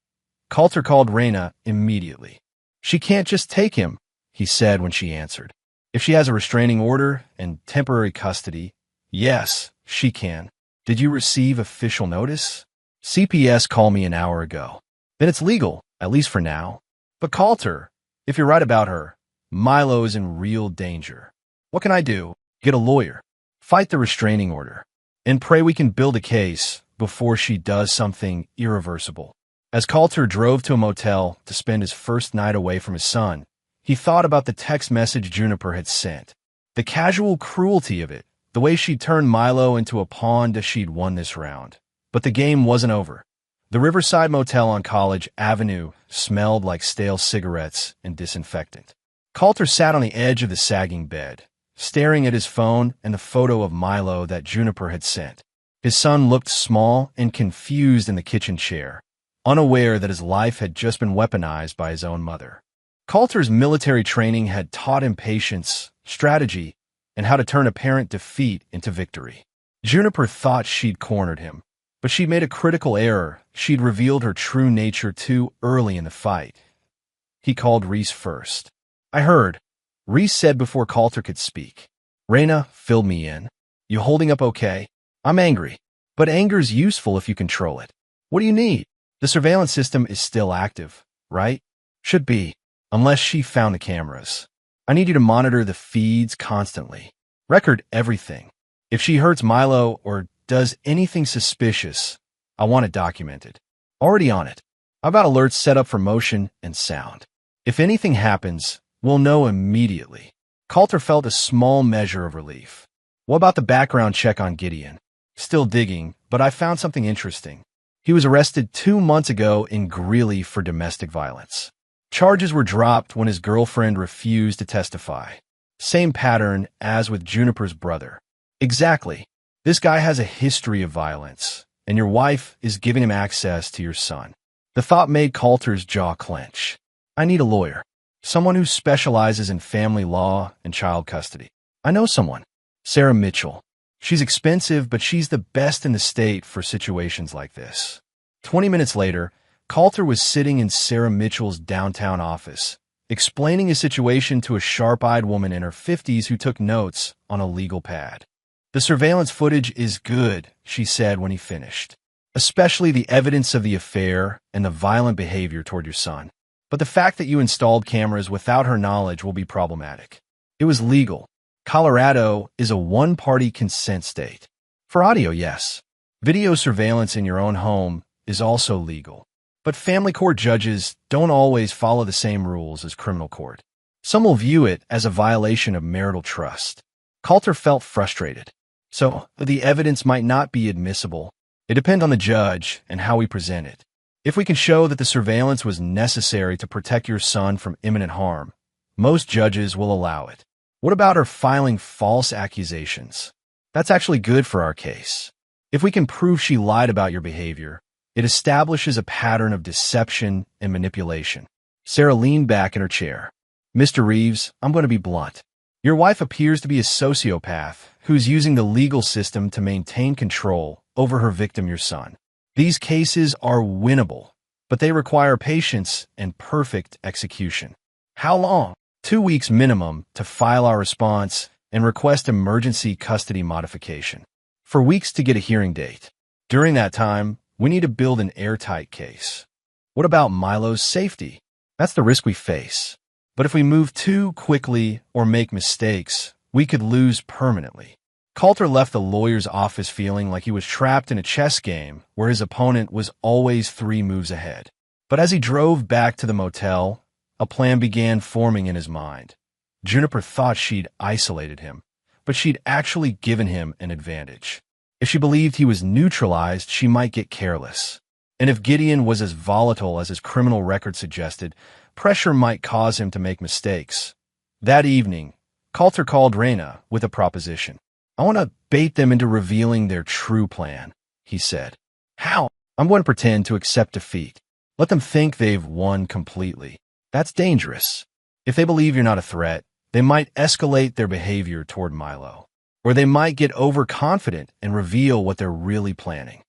Coulter called Reyna immediately. "She can't just take him," he said when she answered. "If she has a restraining order and temporary custody, yes, she can." "Did you receive official notice?" "CPS called me an hour ago." "Then it's legal, at least for now." "But Coulter, if you're right about her, Milo is in real danger. What can I do?" "Get a lawyer. Fight the restraining order. And pray we can build a case before she does something irreversible." As Coulter drove to a motel to spend his first night away from his son, he thought about the text message Juniper had sent. The casual cruelty of it, the way she'd turned Milo into a pawn as she'd won this round. But the game wasn't over. The Riverside Motel on College Avenue smelled like stale cigarettes and disinfectant. Coulter sat on the edge of the sagging bed, staring at his phone and the photo of Milo that Juniper had sent. His son looked small and confused in the kitchen chair, unaware that his life had just been weaponized by his own mother. Coulter's military training had taught him patience, strategy, and how to turn apparent defeat into victory. Juniper thought she'd cornered him, but she'd made a critical error. She'd revealed her true nature too early in the fight. He called Reese first. "I heard," Reese said before Coulter could speak. "Reyna filled me in. You holding up okay? I'm angry, but anger's useful if you control it. What do you need? The surveillance system is still active, right? Should be, unless she found the cameras. I need you to monitor the feeds constantly. Record everything. If she hurts Milo or does anything suspicious, I want it documented. Already on it. I've got alerts set up for motion and sound. If anything happens, we'll know immediately." Coulter felt a small measure of relief. "What about the background check on Gideon?" "Still digging, but I found something interesting. He was arrested 2 months ago in Greeley for domestic violence. Charges were dropped when his girlfriend refused to testify. Same pattern as with Juniper's brother." "Exactly. This guy has a history of violence, and your wife is giving him access to your son." The thought made Coulter's jaw clench. "I need a lawyer. Someone who specializes in family law and child custody. I know someone. Sarah Mitchell. She's expensive, but she's the best in the state for situations like this." 20 minutes later, Coulter was sitting in Sarah Mitchell's downtown office, explaining his situation to a sharp-eyed woman in her 50s who took notes on a legal pad. "The surveillance footage is good," she said when he finished, "especially the evidence of the affair and the violent behavior toward your son. But the fact that you installed cameras without her knowledge will be problematic. It was legal. Colorado is a one-party consent state. For audio, yes. Video surveillance in your own home is also legal. But family court judges don't always follow the same rules as criminal court. Some will view it as a violation of marital trust." Coulter felt frustrated. "So, the evidence might not be admissible. It depends on the judge and how we present it. If we can show that the surveillance was necessary to protect your son from imminent harm, most judges will allow it. What about her filing false accusations? That's actually good for our case. If we can prove she lied about your behavior, it establishes a pattern of deception and manipulation." Sarah leaned back in her chair. "Mr. Reeves, I'm going to be blunt. Your wife appears to be a sociopath who's using the legal system to maintain control over her victim, your son. These cases are winnable, but they require patience and perfect execution. How long? 2 weeks minimum to file our response and request emergency custody modification. For weeks to get a hearing date. During that time, we need to build an airtight case. What about Milo's safety? That's the risk we face. But if we move too quickly or make mistakes, we could lose permanently." Coulter left the lawyer's office feeling like he was trapped in a chess game where his opponent was always 3 moves ahead. But as he drove back to the motel, a plan began forming in his mind. Juniper thought she'd isolated him, but she'd actually given him an advantage. If she believed he was neutralized, she might get careless. And if Gideon was as volatile as his criminal record suggested, pressure might cause him to make mistakes. That evening, Coulter called Reyna with a proposition. "I want to bait them into revealing their true plan," he said. "How?" "I'm going to pretend to accept defeat. Let them think they've won completely. That's dangerous. If they believe you're not a threat, they might escalate their behavior toward Milo. Or they might get overconfident and reveal what they're really planning."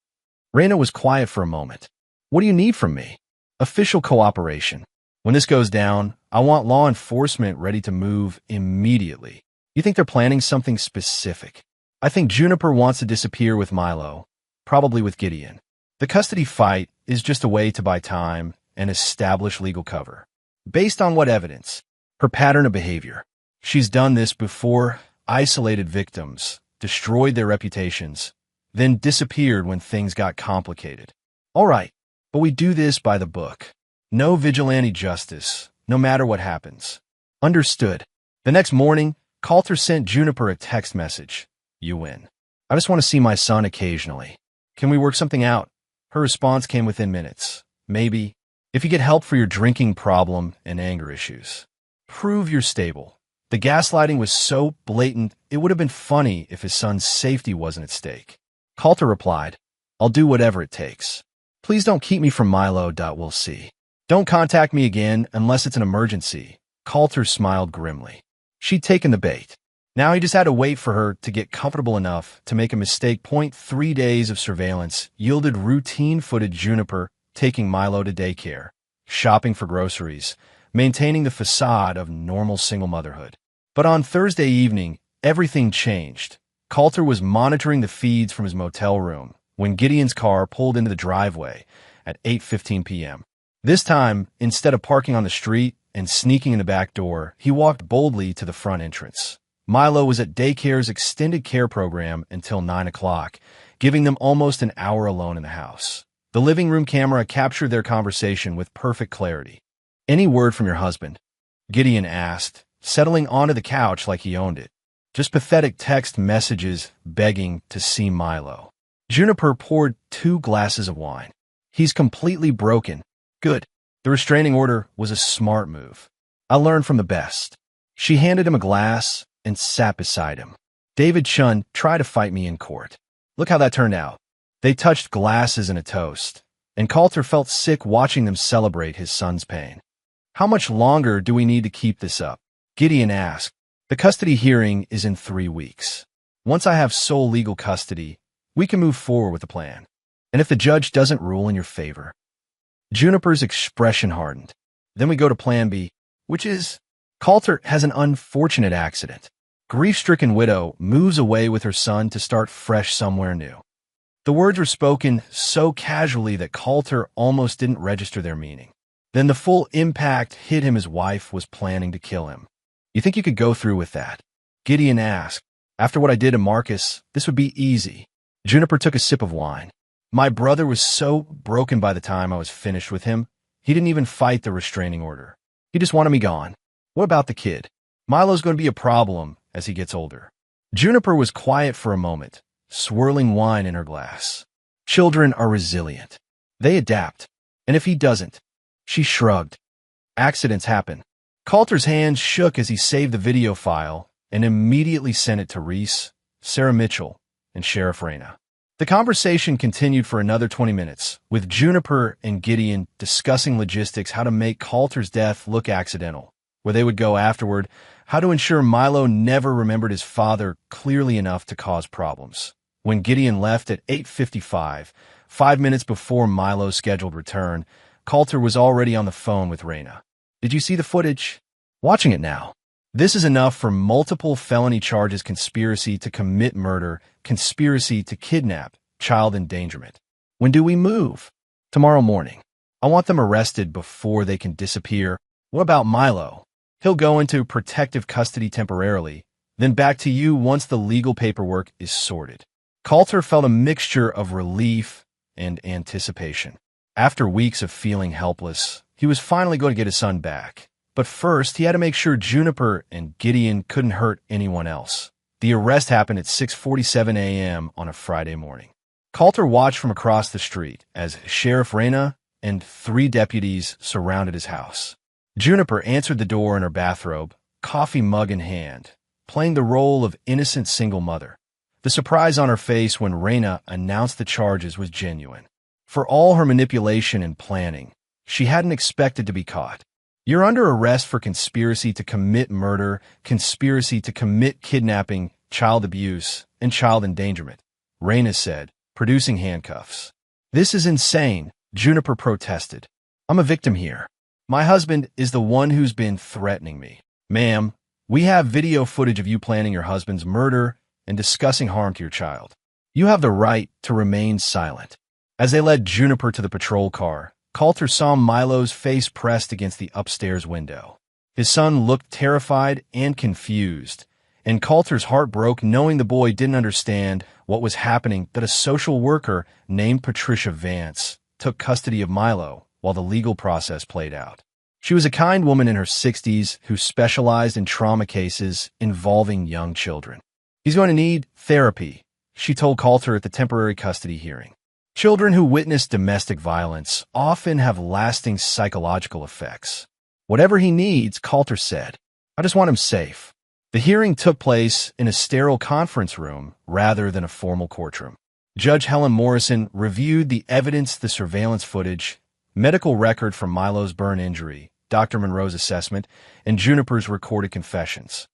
Reyna was quiet for a moment. "What do you need from me?" "Official cooperation. When this goes down, I want law enforcement ready to move immediately." "You think they're planning something specific?" "I think Juniper wants to disappear with Milo, probably with Gideon. The custody fight is just a way to buy time and establish legal cover. Based on what evidence?" "Her pattern of behavior. She's done this before, isolated victims, destroyed their reputations, then disappeared when things got complicated." "All right, but we do this by the book. No vigilante justice, no matter what happens. Understood. The next morning, Coulter sent Juniper a text message. You win. I just want to see my son occasionally. Can we work something out? Her response came within minutes. Maybe. If you get help for your drinking problem and anger issues. Prove you're stable. The gaslighting was so blatant, it would have been funny if his son's safety wasn't at stake. Coulter replied, I'll do whatever it takes. Please don't keep me from Milo. We'll see. Don't contact me again unless it's an emergency. Coulter smiled grimly. She'd taken the bait. Now he just had to wait for her to get comfortable enough to make a mistake. 3 days of surveillance yielded routine footage Juniper taking Milo to daycare, shopping for groceries, maintaining the facade of normal single motherhood. But on Thursday evening, everything changed. Coulter was monitoring the feeds from his motel room when Gideon's car pulled into the driveway at 8:15 p.m. This time, instead of parking on the street and sneaking in the back door, he walked boldly to the front entrance. Milo was at daycare's extended care program until 9 o'clock, giving them almost an hour alone in the house. The living room camera captured their conversation with perfect clarity. Any word from your husband? Gideon asked, settling onto the couch like he owned it. Just pathetic text messages begging to see Milo. Juniper poured 2 glasses of wine. He's completely broken. Good. The restraining order was a smart move. I learned from the best. She handed him a glass and sat beside him. David Chun tried to fight me in court. Look how that turned out. They touched glasses in a toast, and Coulter felt sick watching them celebrate his son's pain. How much longer do we need to keep this up? Gideon asked. The custody hearing is in 3 weeks. Once I have sole legal custody, we can move forward with the plan. And if the judge doesn't rule in your favor? Juniper's expression hardened. Then we go to plan B, which is Coulter has an unfortunate accident. Grief-stricken widow moves away with her son to start fresh somewhere new. The words were spoken so casually that Coulter almost didn't register their meaning. Then the full impact hit him. His wife was planning to kill him. You think you could go through with that? Gideon asked. After what I did to Marcus, this would be easy. Juniper took a sip of wine. My brother was so broken by the time I was finished with him, he didn't even fight the restraining order. He just wanted me gone. What about the kid? Milo's going to be a problem as he gets older. Juniper was quiet for a moment, swirling wine in her glass. Children are resilient. They adapt. And if he doesn't? She shrugged. Accidents happen. Coulter's hands shook as he saved the video file and immediately sent it to Reese, Sarah Mitchell, and Sheriff Reyna. The conversation continued for another 20 minutes, with Juniper and Gideon discussing logistics, how to make Coulter's death look accidental, where they would go afterward, how to ensure Milo never remembered his father clearly enough to cause problems. When Gideon left at 8:55, 5 minutes before Milo's scheduled return, Coulter was already on the phone with Reyna. Did you see the footage? Watching it now. This is enough for multiple felony charges: conspiracy to commit murder, conspiracy to kidnap, child endangerment. When do we move? Tomorrow morning. I want them arrested before they can disappear. What about Milo? He'll go into protective custody temporarily, then back to you once the legal paperwork is sorted. Coulter felt a mixture of relief and anticipation. After weeks of feeling helpless, he was finally going to get his son back. But first, he had to make sure Juniper and Gideon couldn't hurt anyone else. The arrest happened at 6:47 a.m. on a Friday morning. Coulter watched from across the street as Sheriff Reyna and 3 deputies surrounded his house. Juniper answered the door in her bathrobe, coffee mug in hand, playing the role of innocent single mother. The surprise on her face when Reyna announced the charges was genuine. For all her manipulation and planning, she hadn't expected to be caught. You're under arrest for conspiracy to commit murder, conspiracy to commit kidnapping, child abuse, and child endangerment, Reyna said, producing handcuffs. This is insane, Juniper protested. I'm a victim here. My husband is the one who's been threatening me. Ma'am, we have video footage of you planning your husband's murder and discussing harm to your child. You have the right to remain silent. As they led Juniper to the patrol car, Coulter saw Milo's face pressed against the upstairs window. His son looked terrified and confused, and Coulter's heart broke knowing the boy didn't understand what was happening, that a social worker named Patricia Vance took custody of Milo while the legal process played out. She was a kind woman in her 60s who specialized in trauma cases involving young children. "He's going to need therapy," she told Coulter at the temporary custody hearing. Children who witness domestic violence often have lasting psychological effects. "Whatever he needs," Coulter said. "I just want him safe." The hearing took place in a sterile conference room rather than a formal courtroom. Judge Helen Morrison reviewed the evidence, the surveillance footage, medical record from Milo's burn injury, Dr. Monroe's assessment, and Juniper's recorded confessions.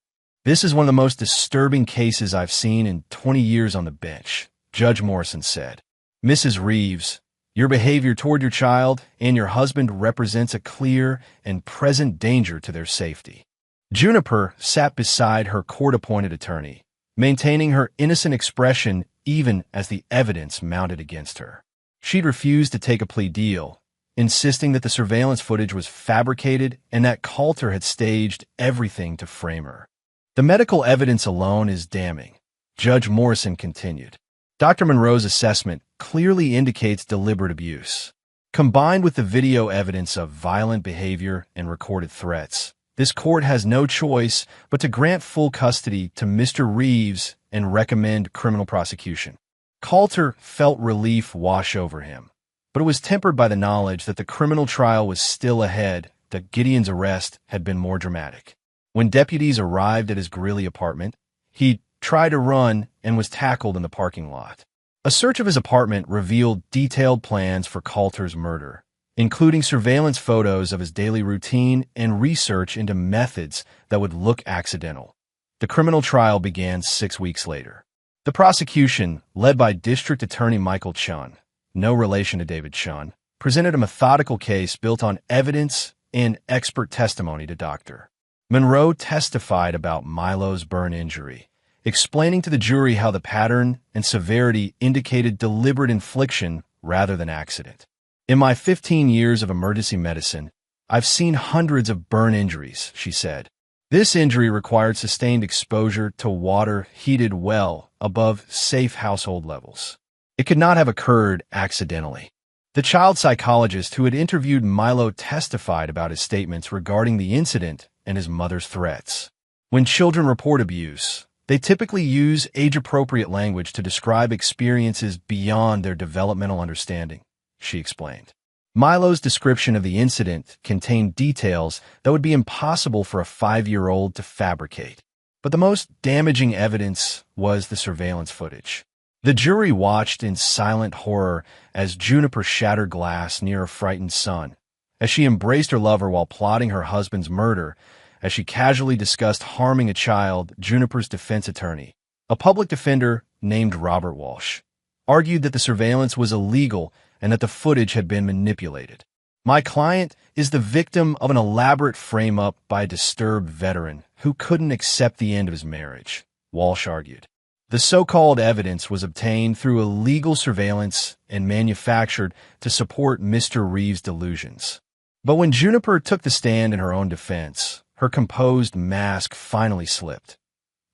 "This is one of the most disturbing cases I've seen in 20 years on the bench," Judge Morrison said. "Mrs. Reeves, your behavior toward your child and your husband represents a clear and present danger to their safety." Juniper sat beside her court-appointed attorney, maintaining her innocent expression even as the evidence mounted against her. She'd refused to take a plea deal, insisting that the surveillance footage was fabricated and that Coulter had staged everything to frame her. "The medical evidence alone is damning," Judge Morrison continued. "Dr. Monroe's assessment clearly indicates deliberate abuse. Combined with the video evidence of violent behavior and recorded threats, this court has no choice but to grant full custody to Mr. Reeves and recommend criminal prosecution." Coulter felt relief wash over him, but it was tempered by the knowledge that the criminal trial was still ahead, that Gideon's arrest had been more dramatic. When deputies arrived at his Greeley apartment, he tried to run and was tackled in the parking lot. A search of his apartment revealed detailed plans for Coulter's murder, including surveillance photos of his daily routine and research into methods that would look accidental. The criminal trial began 6 weeks later. The prosecution, led by District Attorney Michael Chun, no relation to David Chun, presented a methodical case built on evidence and expert testimony to Dr. Monroe testified about Milo's burn injury, explaining to the jury how the pattern and severity indicated deliberate infliction rather than accident. "In my 15 years of emergency medicine, I've seen hundreds of burn injuries," she said. "This injury required sustained exposure to water heated well above safe household levels. It could not have occurred accidentally." The child psychologist who had interviewed Milo testified about his statements regarding the incident and his mother's threats. "When children report abuse, they typically use age-appropriate language to describe experiences beyond their developmental understanding," she explained. Milo's description of the incident contained details that would be impossible for a 5-year-old to fabricate. But the most damaging evidence was the surveillance footage. The jury watched in silent horror as Juniper shattered glass near a frightened son, as she embraced her lover while plotting her husband's murder, as she casually discussed harming a child. Juniper's defense attorney, a public defender named Robert Walsh, argued that the surveillance was illegal and that the footage had been manipulated. "My client is the victim of an elaborate frame-up by a disturbed veteran who couldn't accept the end of his marriage," Walsh argued. The so-called evidence was obtained through illegal surveillance and manufactured to support Mr. Reeves' delusions. But when Juniper took the stand in her own defense, her composed mask finally slipped.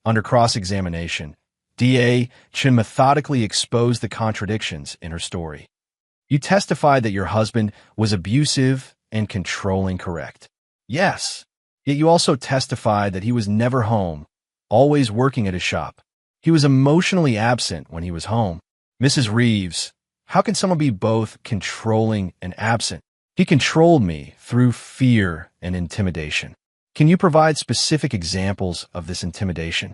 Under cross-examination, DA Chin methodically exposed the contradictions in her story. "You testified that your husband was abusive and controlling, correct?" "Yes. Yet you also testified that he was never home, always working at his shop. He was emotionally absent when he was home." "Mrs. Reeves, how can someone be both controlling and absent?" "He controlled me through fear and intimidation." "Can you provide specific examples of this intimidation?"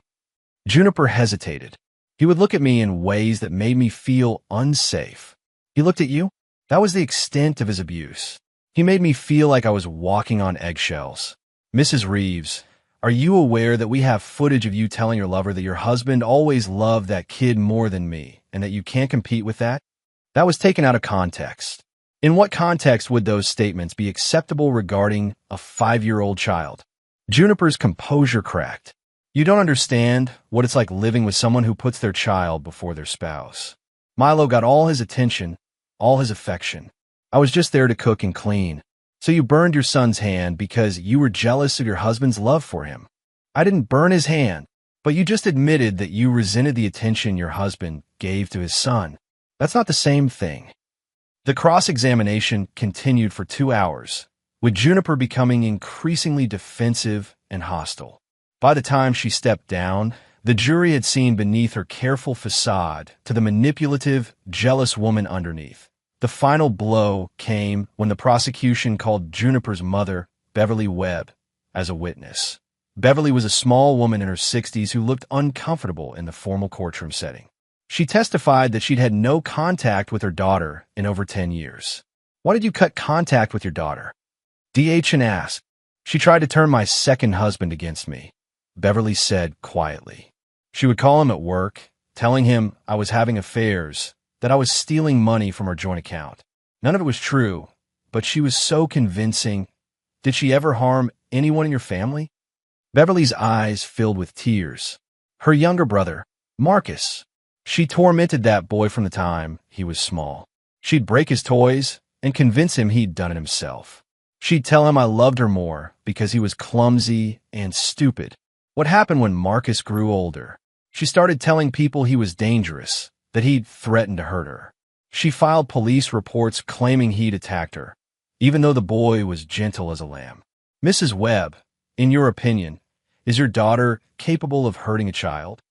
Juniper hesitated. "He would look at me in ways that made me feel unsafe." "He looked at you?" "That was the extent of his abuse. He made me feel like I was walking on eggshells." "Mrs. Reeves, are you aware that we have footage of you telling your lover that your husband always loved that kid more than me and that you can't compete with that?" "That was taken out of context." "In what context would those statements be acceptable regarding a 5-year-old child?" Juniper's composure cracked. "You don't understand what it's like living with someone who puts their child before their spouse. Milo got all his attention, all his affection. I was just there to cook and clean. So you burned your son's hand because you were jealous of your husband's love for him." "I didn't burn his hand, but you just admitted that you resented the attention your husband gave to his son. That's not the same thing." The cross-examination continued for 2 hours, with Juniper becoming increasingly defensive and hostile. By the time she stepped down, the jury had seen beneath her careful facade to the manipulative, jealous woman underneath. The final blow came when the prosecution called Juniper's mother, Beverly Webb, as a witness. Beverly was a small woman in her 60s who looked uncomfortable in the formal courtroom setting. She testified that she'd had no contact with her daughter in over 10 years. "Why did you cut contact with your daughter?" DH asked. "She tried to turn my second husband against me," Beverly said quietly. "She would call him at work, telling him I was having affairs, that I was stealing money from our joint account. None of it was true, but she was so convincing. Did she ever harm anyone in your family?" Beverly's eyes filled with tears. Her younger brother, Marcus. She tormented that boy from the time he was small. She'd break his toys and convince him he'd done it himself. She'd tell him I loved her more because he was clumsy and stupid. What happened when Marcus grew older? She started telling people he was dangerous, that he'd threatened to hurt her. She filed police reports claiming he'd attacked her, even though the boy was gentle as a lamb. "Mrs. Webb, in your opinion, is your daughter capable of hurting a child?"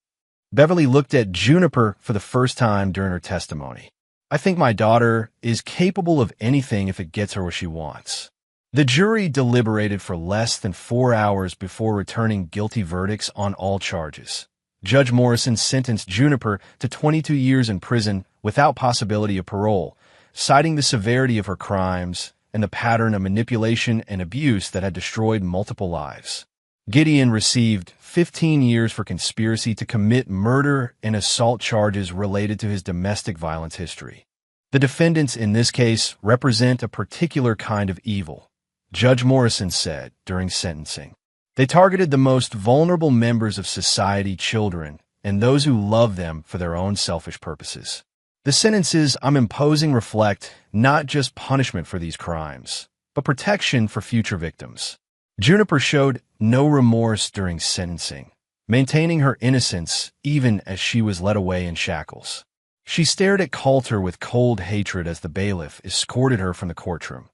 Beverly looked at Juniper for the first time during her testimony. "I think my daughter is capable of anything if it gets her what she wants." The jury deliberated for less than 4 hours before returning guilty verdicts on all charges. Judge Morrison sentenced Juniper to 22 years in prison without possibility of parole, citing the severity of her crimes and the pattern of manipulation and abuse that had destroyed multiple lives. Gideon received 15 years for conspiracy to commit murder and assault charges related to his domestic violence history. The defendants in this case represent a particular kind of evil, Judge Morrison said during sentencing. They targeted the most vulnerable members of society, children, and those who love them for their own selfish purposes. The sentences I'm imposing reflect not just punishment for these crimes, but protection for future victims. Juniper showed no remorse during sentencing, maintaining her innocence even as she was led away in shackles. She stared at Coulter with cold hatred as the bailiff escorted her from the courtroom.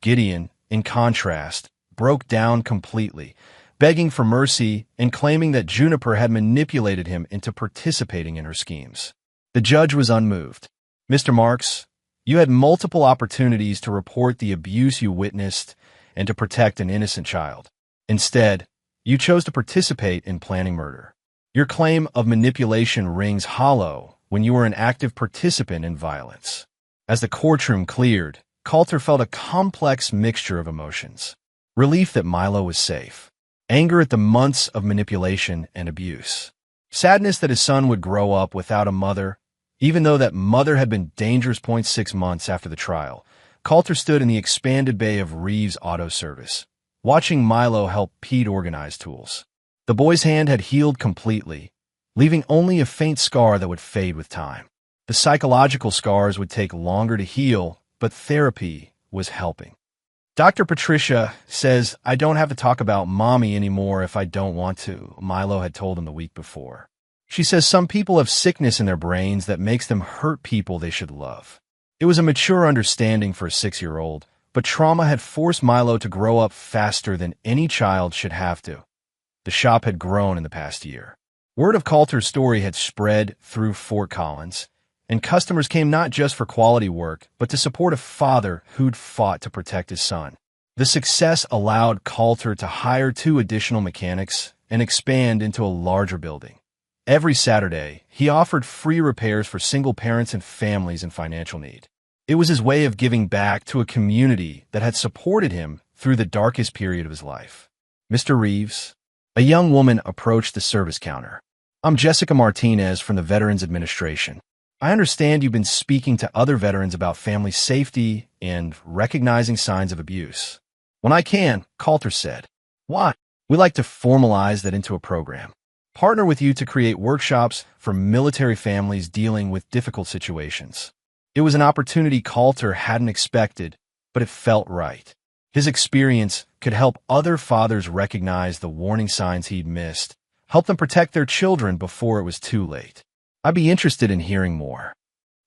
Gideon, in contrast, broke down completely, begging for mercy and claiming that Juniper had manipulated him into participating in her schemes. The judge was unmoved. "Mr. Marks, you had multiple opportunities to report the abuse you witnessed and to protect an innocent child. Instead, you chose to participate in planning murder. Your claim of manipulation rings hollow when you were an active participant in violence." As the courtroom cleared, Coulter felt a complex mixture of emotions. Relief that Milo was safe. Anger at the months of manipulation and abuse. Sadness that his son would grow up without a mother, even though that mother had been dangerous. 6 months after the trial, Coulter stood in the expanded bay of Reeves Auto Service, watching Milo help Pete organize tools. The boy's hand had healed completely, leaving only a faint scar that would fade with time. The psychological scars would take longer to heal, but therapy was helping. "Dr. Patricia says I don't have to talk about mommy anymore if I don't want to," Milo had told him the week before. "She says some people have sickness in their brains that makes them hurt people they should love." It was a mature understanding for a 6-year-old, but trauma had forced Milo to grow up faster than any child should have to. The shop had grown in the past year. Word of Coulter's story had spread through Fort Collins, and customers came not just for quality work, but to support a father who'd fought to protect his son. The success allowed Coulter to hire 2 additional mechanics and expand into a larger building. Every Saturday, he offered free repairs for single parents and families in financial need. It was his way of giving back to a community that had supported him through the darkest period of his life. "Mr. Reeves," a young woman approached the service counter. "I'm Jessica Martinez from the Veterans Administration. I understand you've been speaking to other veterans about family safety and recognizing signs of abuse." "When I can," Coulter said. "Why?" "We like to formalize that into a program. Partner with you to create workshops for military families dealing with difficult situations." It was an opportunity Coulter hadn't expected, but it felt right. His experience could help other fathers recognize the warning signs he'd missed, help them protect their children before it was too late. "I'd be interested in hearing more."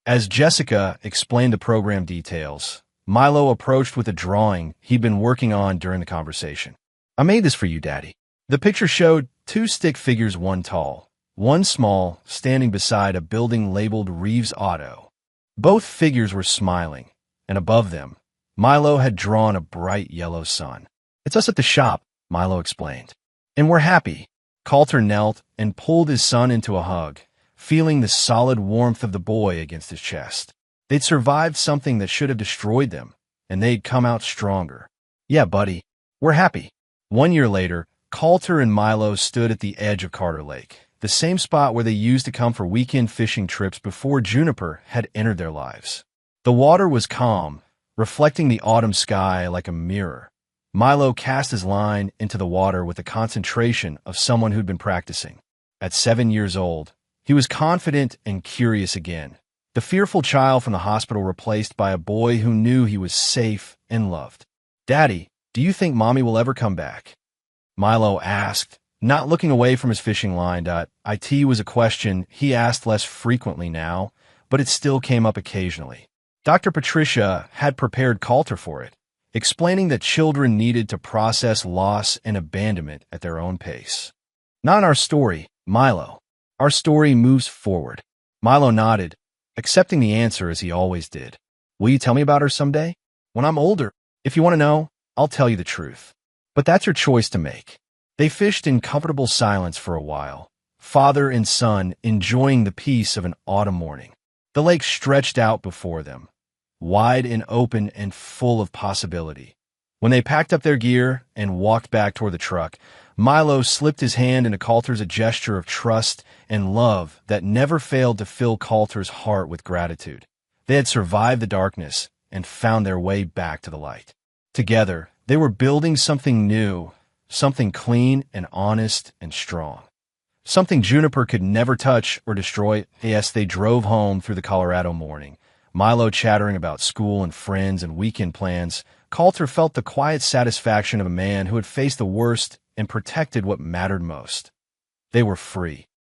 As Jessica explained the program details, Milo approached with a drawing he'd been working on during the conversation. "I made this for you, Daddy." The picture showed two stick figures, one tall, one small, standing beside a building labeled Reeves Auto. Both figures were smiling, and above them, Milo had drawn a bright yellow sun. "It's us at the shop," Milo explained. "And we're happy." Coulter knelt and pulled his son into a hug, feeling the solid warmth of the boy against his chest. They'd survived something that should have destroyed them, and they'd come out stronger. "Yeah, buddy, we're happy." 1 year later, Coulter and Milo stood at the edge of Carter Lake, the same spot where they used to come for weekend fishing trips before Juniper had entered their lives. The water was calm, reflecting the autumn sky like a mirror. Milo cast his line into the water with the concentration of someone who'd been practicing. At 7 years old, he was confident and curious again, the fearful child from the hospital replaced by a boy who knew he was safe and loved. "Daddy, do you think Mommy will ever come back?" Milo asked, not looking away from his fishing line. It was a question he asked less frequently now, but it still came up occasionally. Dr. Patricia had prepared Coulter for it, explaining that children needed to process loss and abandonment at their own pace. "Not in our story, Milo. Our story moves forward." Milo nodded, accepting the answer as he always did. "Will you tell me about her someday? When I'm older. If you want to know, I'll tell you the truth. But that's your choice to make." They fished in comfortable silence for a while, father and son enjoying the peace of an autumn morning. The lake stretched out before them, wide and open and full of possibility. When they packed up their gear and walked back toward the truck, Milo slipped his hand into Coulter's, a gesture of trust and love that never failed to fill Coulter's heart with gratitude. They had survived the darkness and found their way back to the light. Together, they were building something new, something clean and honest and strong. Something Juniper could never touch or destroy. Yes, they drove home through the Colorado morning, Milo chattering about school and friends and weekend plans. Coulter felt the quiet satisfaction of a man who had faced the worst and protected what mattered most. They were free.